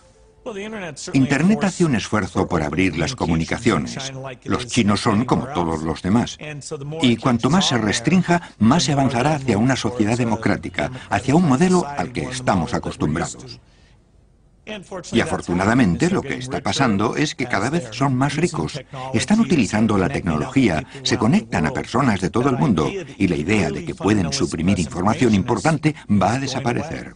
[SPEAKER 8] Internet hace un esfuerzo por abrir las comunicaciones. Los chinos son como todos los demás. Y cuanto más se restrinja, más se avanzará hacia una sociedad democrática, hacia un modelo al que estamos acostumbrados. Y afortunadamente lo que está pasando es que cada vez son más ricos, están utilizando la tecnología, se conectan a personas de todo el mundo y la idea de que pueden suprimir información importante va a desaparecer.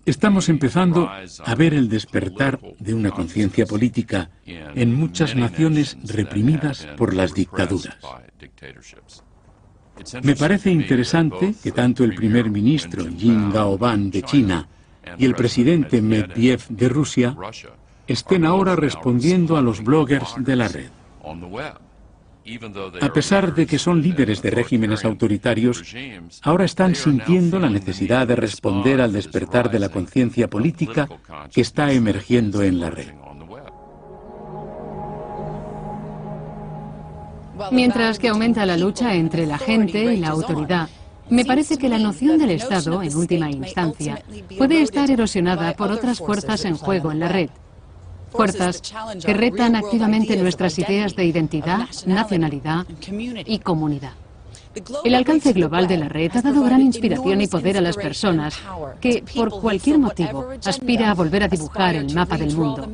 [SPEAKER 2] Estamos empezando a ver el despertar de una conciencia política en muchas naciones reprimidas por las dictaduras. Me parece interesante que tanto el primer ministro Jin Gaoban de China y el presidente Medvedev de Rusia estén ahora respondiendo a los bloggers de la red. A pesar de que son líderes de regímenes autoritarios, ahora están sintiendo la necesidad de responder al despertar de la conciencia política que está emergiendo en la red.
[SPEAKER 1] Mientras que aumenta la lucha entre la gente y la autoridad, me parece que la noción del Estado, en última instancia, puede estar erosionada por otras fuerzas en juego en la red. Fuerzas que retan activamente nuestras ideas de identidad, nacionalidad y comunidad. El alcance global de la red ha dado gran inspiración y poder a las personas que, por cualquier motivo, aspira a volver a dibujar el mapa del mundo.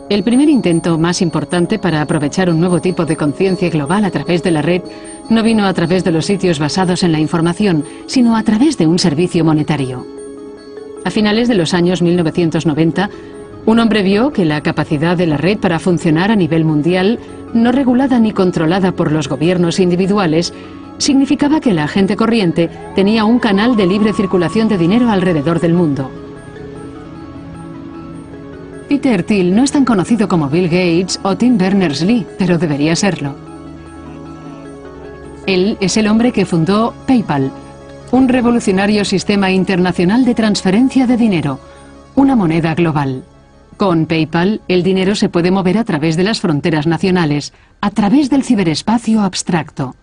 [SPEAKER 1] El primer intento más importante para aprovechar un nuevo tipo de conciencia global a través de la red no vino a través de los sitios basados en la información, sino a través de un servicio monetario. A finales de los años 1990, un hombre vio que la capacidad de la red para funcionar a nivel mundial, no regulada ni controlada por los gobiernos individuales, significaba que la gente corriente tenía un canal de libre circulación de dinero alrededor del mundo. Peter Thiel no es tan conocido como Bill Gates o Tim Berners-Lee, pero debería serlo. Él es el hombre que fundó PayPal, un revolucionario sistema internacional de transferencia de dinero, una moneda global. Con PayPal, el dinero se puede mover a través de las fronteras nacionales, a través del ciberespacio abstracto.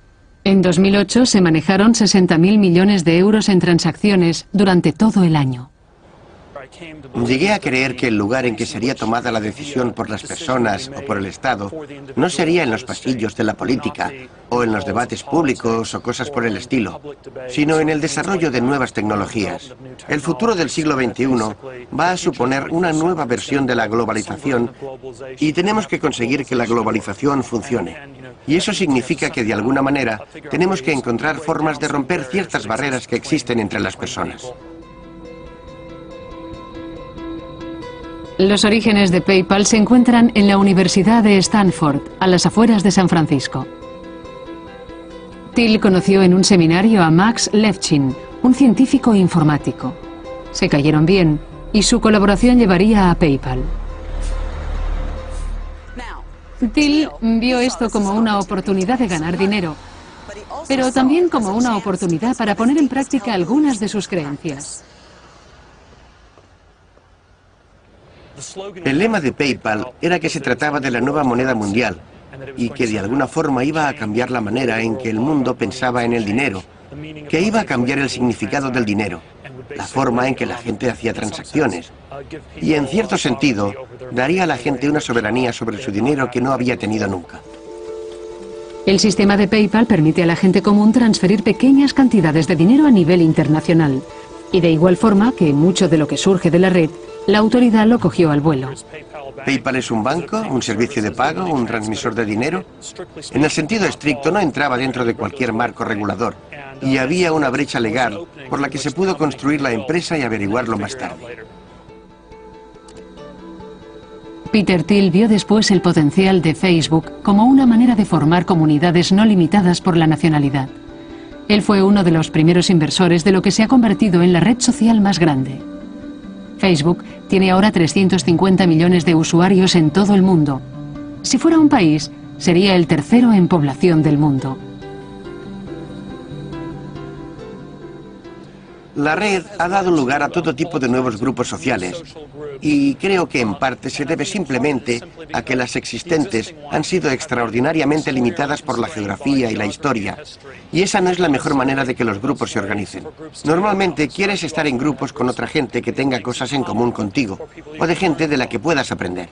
[SPEAKER 1] En 2008 se manejaron 60.000 millones de euros en transacciones durante todo el año.
[SPEAKER 7] Llegué a creer que el lugar en que sería tomada la decisión por las personas o por el Estado no sería en los pasillos de la política o en los debates públicos o cosas por el estilo, sino en el desarrollo de nuevas tecnologías. El futuro del siglo XXI va a suponer una nueva versión de la globalización y tenemos que conseguir que la globalización funcione. Y eso significa que de alguna manera tenemos que encontrar formas de romper ciertas barreras que existen entre las personas.
[SPEAKER 1] Los orígenes de PayPal se encuentran en la Universidad de Stanford, a las afueras de San Francisco. Thiel conoció en un seminario a Max Levchin, un científico informático. Se cayeron bien y su colaboración llevaría a PayPal. Thiel vio esto como una oportunidad de ganar dinero, pero también como una oportunidad para poner en práctica algunas de sus creencias.
[SPEAKER 7] El lema de PayPal era que se trataba de la nueva moneda mundial y que de alguna forma iba a cambiar la manera en que el mundo pensaba en el dinero, que iba a cambiar el significado del dinero, la forma en que la gente hacía transacciones y, en cierto sentido, daría a la gente una soberanía sobre su dinero que no había tenido nunca.
[SPEAKER 1] El sistema de PayPal permite a la gente común transferir pequeñas cantidades de dinero a nivel internacional y de igual forma que mucho de lo que surge de la red, la autoridad lo cogió al vuelo.
[SPEAKER 7] ¿PayPal es un banco, un servicio de pago, un transmisor de dinero? En el sentido estricto no entraba dentro de cualquier marco regulador y había una brecha legal por la que se pudo construir la empresa y averiguarlo más tarde.
[SPEAKER 1] Peter Thiel vio después el potencial de Facebook como una manera de formar comunidades no limitadas por la nacionalidad. Él fue uno de los primeros inversores de lo que se ha convertido en la red social más grande. Facebook tiene ahora 350 millones de usuarios en todo el mundo. Si fuera un país, sería el tercero en población del mundo.
[SPEAKER 7] La red ha dado lugar a todo tipo de nuevos grupos sociales y creo que en parte se debe simplemente a que las existentes han sido extraordinariamente limitadas por la geografía y la historia, y esa no es la mejor manera de que los grupos se organicen. Normalmente quieres estar en grupos con otra gente que tenga cosas en común contigo o de gente de la que puedas aprender.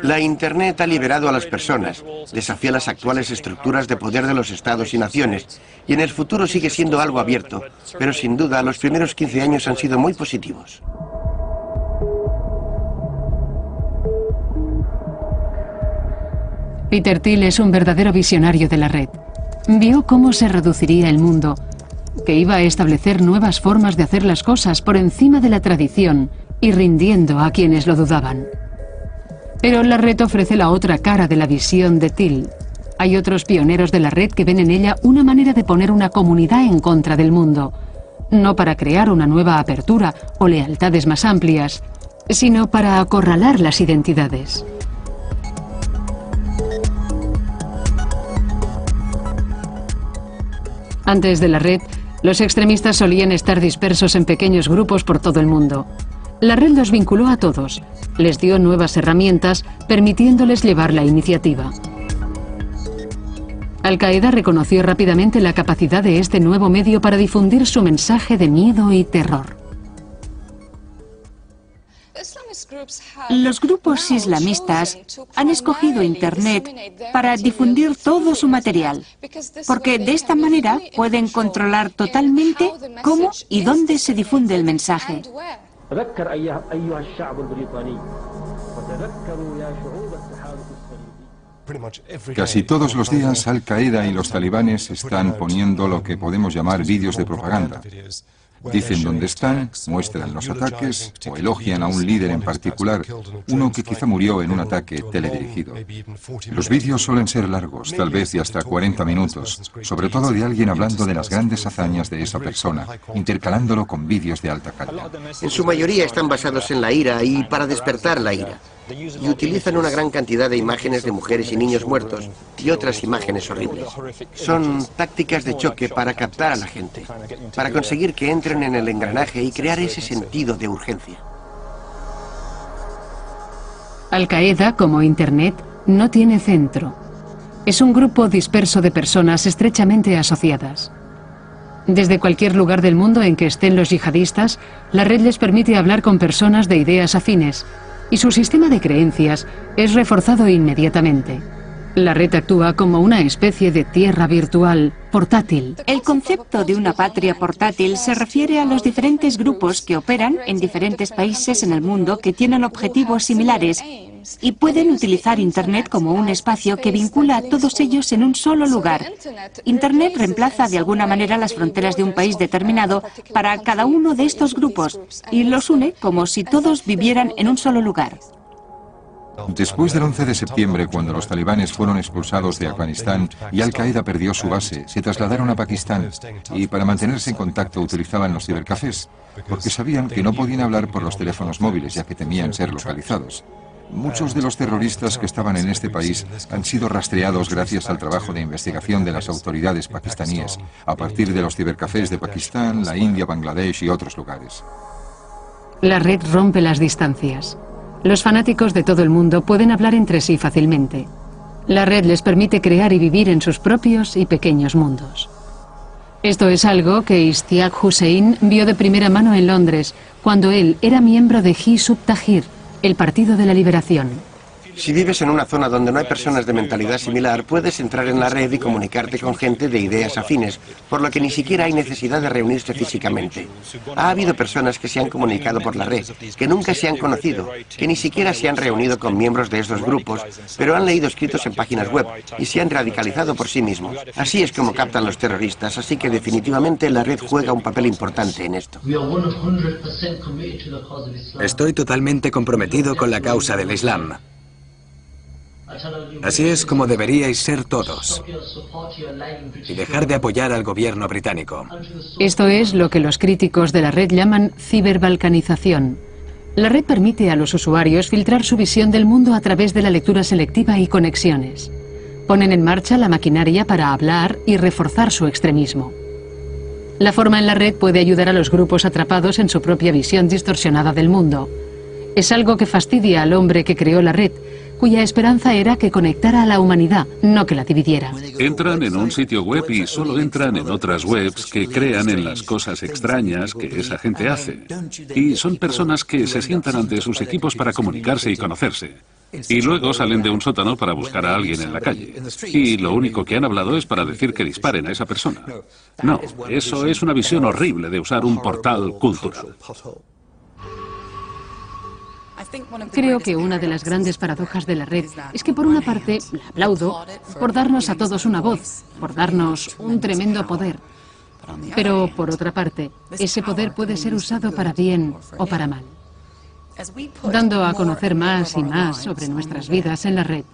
[SPEAKER 7] La Internet ha liberado a las personas, desafía las actuales estructuras de poder de los estados y naciones, y en el futuro sigue siendo algo abierto, pero sin duda los primeros 15 años han sido muy positivos.
[SPEAKER 1] Peter Thiel es un verdadero visionario de la red. Vio cómo se reduciría el mundo, que iba a establecer nuevas formas de hacer las cosas por encima de la tradición y rindiendo a quienes lo dudaban. Pero la red ofrece la otra cara de la visión de Thiel. Hay otros pioneros de la red que ven en ella una manera de poner una comunidad en contra del mundo, no para crear una nueva apertura o lealtades más amplias, sino para acorralar las identidades. Antes de la red, los extremistas solían estar dispersos en pequeños grupos por todo el mundo. La red los vinculó a todos, les dio nuevas herramientas, permitiéndoles llevar la iniciativa. Al-Qaeda reconoció rápidamente la capacidad de este nuevo medio para difundir su mensaje de miedo y terror.
[SPEAKER 5] Los grupos islamistas han escogido Internet para difundir todo su material, porque de esta manera pueden controlar totalmente cómo y dónde se difunde el mensaje.
[SPEAKER 4] Casi todos los días Al-Qaeda y los talibanes están poniendo lo que podemos llamar vídeos de propaganda. Dicen dónde están, muestran los ataques o elogian a un líder en particular, uno que quizá murió en un ataque teledirigido. Los vídeos suelen ser largos, tal vez de hasta 40 minutos, sobre todo de alguien hablando de las grandes hazañas de esa persona, intercalándolo con vídeos de alta calidad.
[SPEAKER 7] En su mayoría están basados en la ira y para despertar la ira. Y utilizan una gran cantidad de imágenes de mujeres y niños muertos y otras imágenes horribles. Son tácticas de choque para captar a la gente, para conseguir que entren en el engranaje y crear ese sentido de urgencia.
[SPEAKER 1] Al-Qaeda, como Internet, no tiene centro. Es un grupo disperso de personas estrechamente asociadas. Desde cualquier lugar del mundo en que estén los yihadistas, la red les permite hablar con personas de ideas afines, y su sistema de creencias es reforzado inmediatamente. La red actúa como una especie de tierra virtual, portátil.
[SPEAKER 5] El concepto de una patria portátil se refiere a los diferentes grupos que operan en diferentes países en el mundo que tienen objetivos similares y pueden utilizar Internet como un espacio que vincula a todos ellos en un solo lugar. Internet reemplaza de alguna manera las fronteras de un país determinado para cada uno de estos grupos y los une como si todos vivieran en un solo lugar.
[SPEAKER 4] Después del 11 de septiembre, cuando los talibanes fueron expulsados de Afganistán y Al-Qaeda perdió su base, se trasladaron a Pakistán y para mantenerse en contacto utilizaban los cibercafés, porque sabían que no podían hablar por los teléfonos móviles, ya que temían ser localizados. Muchos de los terroristas que estaban en este país han sido rastreados gracias al trabajo de investigación de las autoridades pakistaníes, a partir de los cibercafés de Pakistán, la India, Bangladesh y otros lugares.
[SPEAKER 1] La red rompe las distancias. Los fanáticos de todo el mundo pueden hablar entre sí fácilmente. La red les permite crear y vivir en sus propios y pequeños mundos. Esto es algo que Ishtiaq Hussein vio de primera mano en Londres, cuando él era miembro de Hizb ut-Tahrir, el Partido de la Liberación.
[SPEAKER 7] Si vives en una zona donde no hay personas de mentalidad similar, puedes entrar en la red y comunicarte con gente de ideas afines, por lo que ni siquiera hay necesidad de reunirse físicamente. Ha habido personas que se han comunicado por la red, que nunca se han conocido, que ni siquiera se han reunido con miembros de estos grupos, pero han leído escritos en páginas web y se han radicalizado por sí mismos. Así es como captan los terroristas, así que definitivamente la red juega un papel importante en esto.
[SPEAKER 10] Estoy totalmente comprometido con la causa del Islam. Así es como deberíais ser todos. Y dejar de apoyar al gobierno británico.
[SPEAKER 1] Esto es lo que los críticos de la red llaman ciberbalcanización. La red permite a los usuarios filtrar su visión del mundo a través de la lectura selectiva y conexiones. Ponen en marcha la maquinaria para hablar y reforzar su extremismo. La forma en la red puede ayudar a los grupos atrapados en su propia visión distorsionada del mundo. Es algo que fastidia al hombre que creó la red, cuya esperanza era que conectara a la humanidad, no que la dividiera.
[SPEAKER 3] Entran en un sitio web y solo entran en otras webs que crean en las cosas extrañas que esa gente hace. Y son personas que se sientan ante sus equipos para comunicarse y conocerse. Y luego salen de un sótano para buscar a alguien en la calle. Y lo único que han hablado es para decir que disparen a esa persona. No, eso es una visión horrible de usar un portal cultural.
[SPEAKER 1] Creo que una de las grandes paradojas de la red es que por una parte la aplaudo por darnos a todos una voz, por darnos un tremendo poder. Pero por otra parte, ese poder puede ser usado para bien o para mal. Dando a conocer más y más sobre nuestras vidas en la red,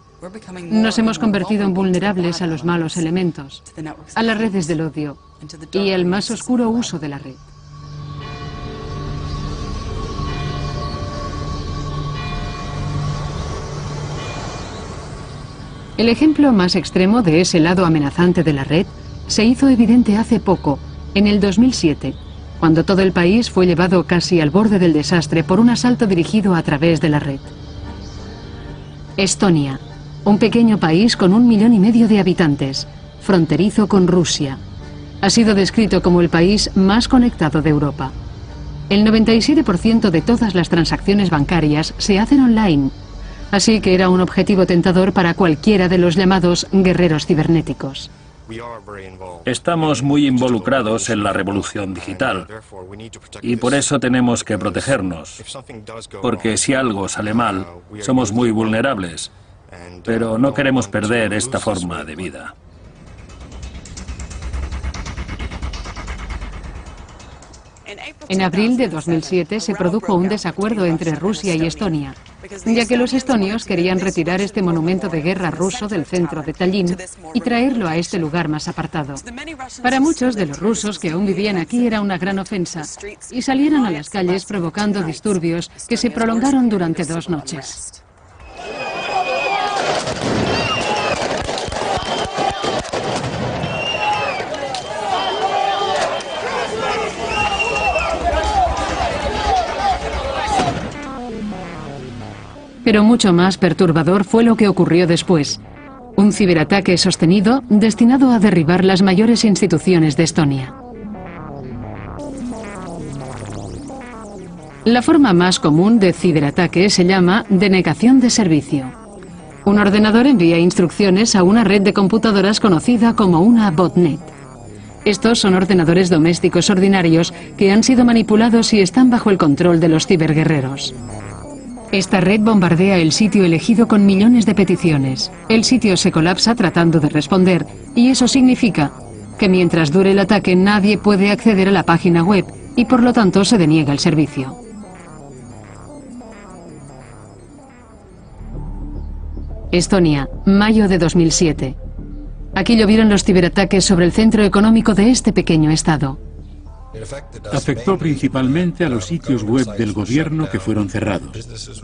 [SPEAKER 1] nos hemos convertido en vulnerables a los malos elementos, a las redes del odio y al más oscuro uso de la red. El ejemplo más extremo de ese lado amenazante de la red se hizo evidente hace poco, en el 2007, cuando todo el país fue llevado casi al borde del desastre por un asalto dirigido a través de la red. Estonia, un pequeño país con 1,5 millones de habitantes, fronterizo con Rusia, ha sido descrito como el país más conectado de Europa. El 97% de todas las transacciones bancarias se hacen online, así que era un objetivo tentador para cualquiera de los llamados guerreros cibernéticos.
[SPEAKER 11] Estamos muy involucrados en la revolución digital y por eso tenemos que protegernos, porque si algo sale mal, somos muy vulnerables, pero no queremos perder esta forma de vida.
[SPEAKER 1] En abril de 2007 se produjo un desacuerdo entre Rusia y Estonia, ya que los estonios querían retirar este monumento de guerra ruso del centro de Tallinn y traerlo a este lugar más apartado. Para muchos de los rusos que aún vivían aquí era una gran ofensa y salieron a las calles provocando disturbios que se prolongaron durante 2 noches. Pero mucho más perturbador fue lo que ocurrió después. Un ciberataque sostenido destinado a derribar las mayores instituciones de Estonia. La forma más común de ciberataque se llama denegación de servicio. Un ordenador envía instrucciones a una red de computadoras conocida como una botnet. Estos son ordenadores domésticos ordinarios que han sido manipulados y están bajo el control de los ciberguerreros. Esta red bombardea el sitio elegido con millones de peticiones. El sitio se colapsa tratando de responder, y eso significa que mientras dure el ataque nadie puede acceder a la página web y por lo tanto se deniega el servicio. Estonia, mayo de 2007. Aquí llovieron los ciberataques sobre el centro económico de este pequeño estado.
[SPEAKER 2] Afectó principalmente a los sitios web del gobierno que fueron cerrados.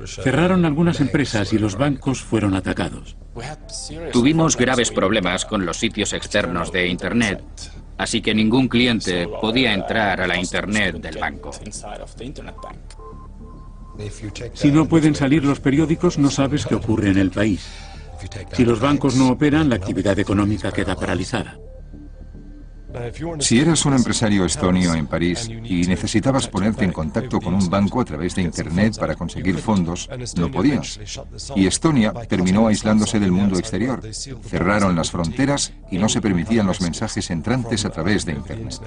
[SPEAKER 2] Cerraron algunas empresas y los bancos fueron atacados.
[SPEAKER 6] Tuvimos graves problemas con los sitios externos de Internet, así que ningún cliente podía entrar a la Internet del banco.
[SPEAKER 2] Si no pueden salir los periódicos, no sabes qué ocurre en el país. Si los bancos no operan, la actividad económica queda paralizada.
[SPEAKER 4] Si eras un empresario estonio en París y necesitabas ponerte en contacto con un banco a través de Internet para conseguir fondos, no podías. Y Estonia terminó aislándose del mundo exterior. Cerraron las fronteras y no se permitían los mensajes entrantes a través de Internet.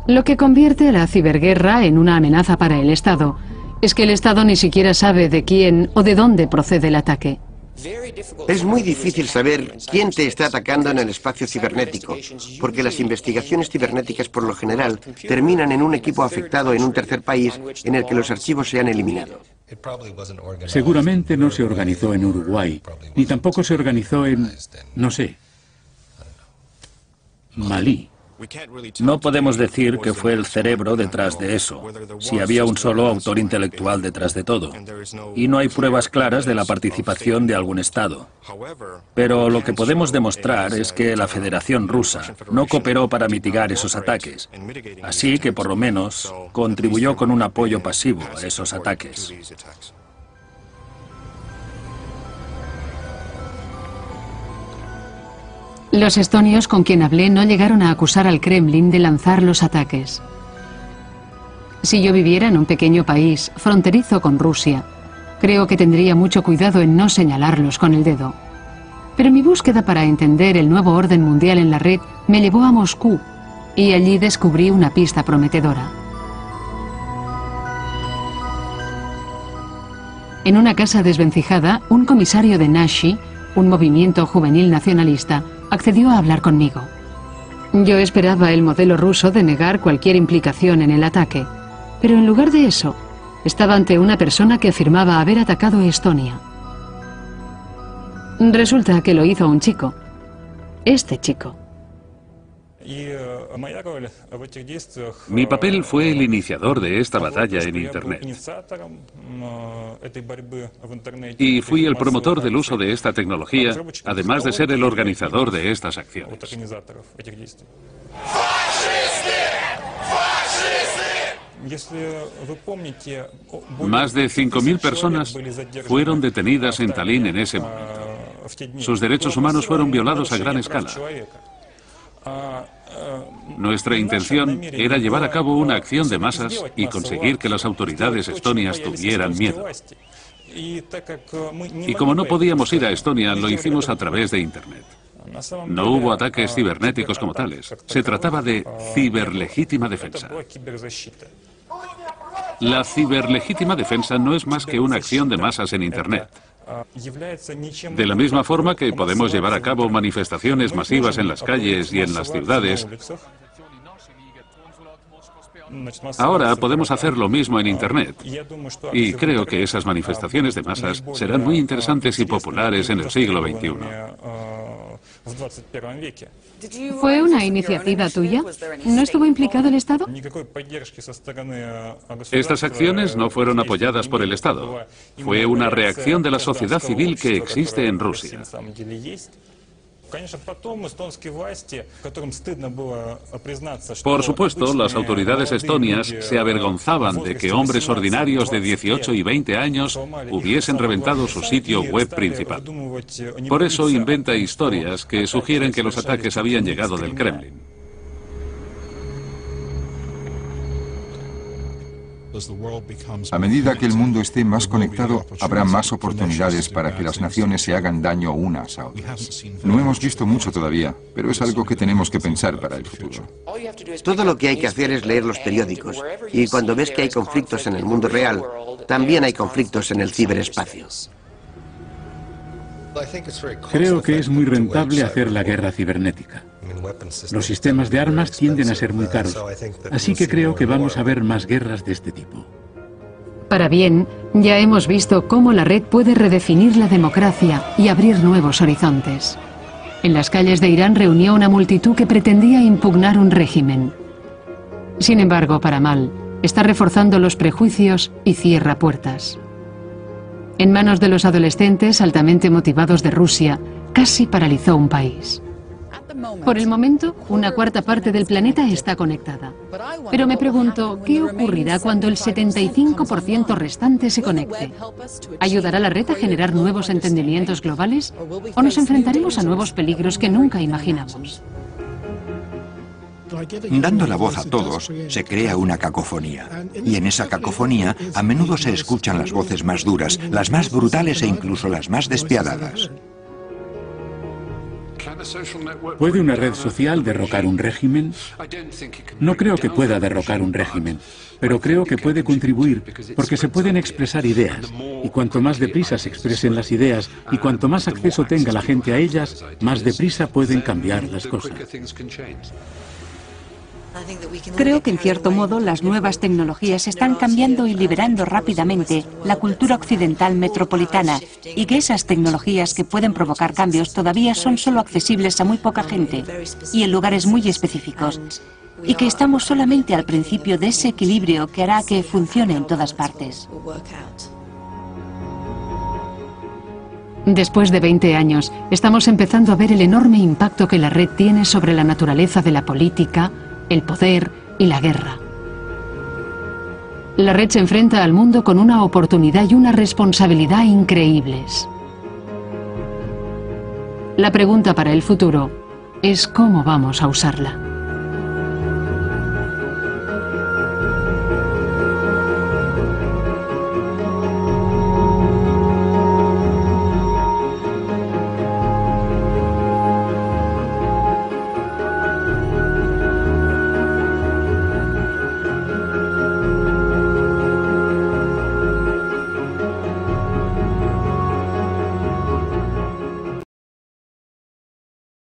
[SPEAKER 1] Lo que convierte la ciberguerra en una amenaza para el Estado es que el Estado ni siquiera sabe de quién o de dónde procede el ataque.
[SPEAKER 7] Es muy difícil saber quién te está atacando en el espacio cibernético, porque las investigaciones cibernéticas por lo general terminan en un equipo afectado en un tercer país en el que los archivos se han eliminado.
[SPEAKER 2] Seguramente no se organizó en Uruguay, ni tampoco se organizó en, no sé, Malí.
[SPEAKER 11] No podemos decir que fue el cerebro detrás de eso, si había un solo autor intelectual detrás de todo. Y no hay pruebas claras de la participación de algún Estado. Pero lo que podemos demostrar es que la Federación Rusa no cooperó para mitigar esos ataques. Así que, por lo menos, contribuyó con un apoyo pasivo a esos ataques.
[SPEAKER 1] Los estonios con quien hablé no llegaron a acusar al Kremlin de lanzar los ataques. Si yo viviera en un pequeño país fronterizo con Rusia, creo que tendría mucho cuidado en no señalarlos con el dedo. Pero mi búsqueda para entender el nuevo orden mundial en la red me llevó a Moscú y allí descubrí una pista prometedora. En una casa desvencijada, un comisario de Nashi, un movimiento juvenil nacionalista, accedió a hablar conmigo. Yo esperaba el modelo ruso de negar cualquier implicación en el ataque, pero en lugar de eso, estaba ante una persona que afirmaba haber atacado a Estonia. Resulta que lo hizo un chico. Este chico.
[SPEAKER 3] Mi papel fue el iniciador de esta batalla en Internet. Y fui el promotor del uso de esta tecnología, además de ser el organizador de estas acciones. Más de 5.000 personas fueron detenidas en Tallinn en ese momento. Sus derechos humanos fueron violados a gran escala. Nuestra intención era llevar a cabo una acción de masas y conseguir que las autoridades estonias tuvieran miedo. Y como no podíamos ir a Estonia, lo hicimos a través de Internet. No hubo ataques cibernéticos como tales. Se trataba de ciberlegítima defensa. La ciberlegítima defensa no es más que una acción de masas en Internet. De la misma forma que podemos llevar a cabo manifestaciones masivas en las calles y en las ciudades, ahora podemos hacer lo mismo en Internet. Y creo que esas manifestaciones de masas serán muy interesantes y populares en el siglo XXI.
[SPEAKER 1] ¿Fue una iniciativa tuya? ¿No estuvo implicado el Estado?
[SPEAKER 3] Estas acciones no fueron apoyadas por el Estado. Fue una reacción de la sociedad civil que existe en Rusia. Por supuesto, las autoridades estonias se avergonzaban de que hombres ordinarios de 18 y 20 años hubiesen reventado su sitio web principal. Por eso inventa historias que sugieren que los ataques habían llegado del Kremlin.
[SPEAKER 4] A medida que el mundo esté más conectado, habrá más oportunidades para que las naciones se hagan daño unas a otras. No hemos visto mucho todavía, pero es algo que tenemos que pensar para el futuro.
[SPEAKER 7] Todo lo que hay que hacer es leer los periódicos, y cuando ves que hay conflictos en el mundo real, también hay conflictos en el ciberespacio.
[SPEAKER 2] Creo que es muy rentable hacer la guerra cibernética. Los sistemas de armas tienden a ser muy caros, así que creo que vamos a ver más guerras de este tipo.
[SPEAKER 1] Para bien, ya hemos visto cómo la red puede redefinir la democracia y abrir nuevos horizontes. En las calles de Irán reunió una multitud que pretendía impugnar un régimen. Sin embargo, para mal, está reforzando los prejuicios y cierra puertas. En manos de los adolescentes altamente motivados de Rusia, casi paralizó un país. Por el momento, una cuarta parte del planeta está conectada. Pero me pregunto, ¿qué ocurrirá cuando el 75% restante se conecte? ¿Ayudará la red a generar nuevos entendimientos globales? ¿O nos enfrentaremos a nuevos peligros que nunca imaginamos?
[SPEAKER 8] Dando la voz a todos, se crea una cacofonía. Y en esa cacofonía, a menudo se escuchan las voces más duras, las más brutales e incluso las más despiadadas.
[SPEAKER 2] ¿Puede una red social derrocar un régimen? No creo que pueda derrocar un régimen, pero creo que puede contribuir, porque se pueden expresar ideas, y cuanto más deprisa se expresen las ideas y cuanto más acceso tenga la gente a ellas, más deprisa pueden cambiar las cosas.
[SPEAKER 5] Creo que en cierto modo las nuevas tecnologías están cambiando y liberando rápidamente la cultura occidental metropolitana y que esas tecnologías que pueden provocar cambios todavía son solo accesibles a muy poca gente y en lugares muy específicos y que estamos solamente al principio de ese equilibrio que hará que funcione en todas partes.
[SPEAKER 1] Después de 20 años, estamos empezando a ver el enorme impacto que la red tiene sobre la naturaleza de la política, el poder y la guerra. La red se enfrenta al mundo con una oportunidad y una responsabilidad increíbles. La pregunta para el futuro es cómo vamos a usarla.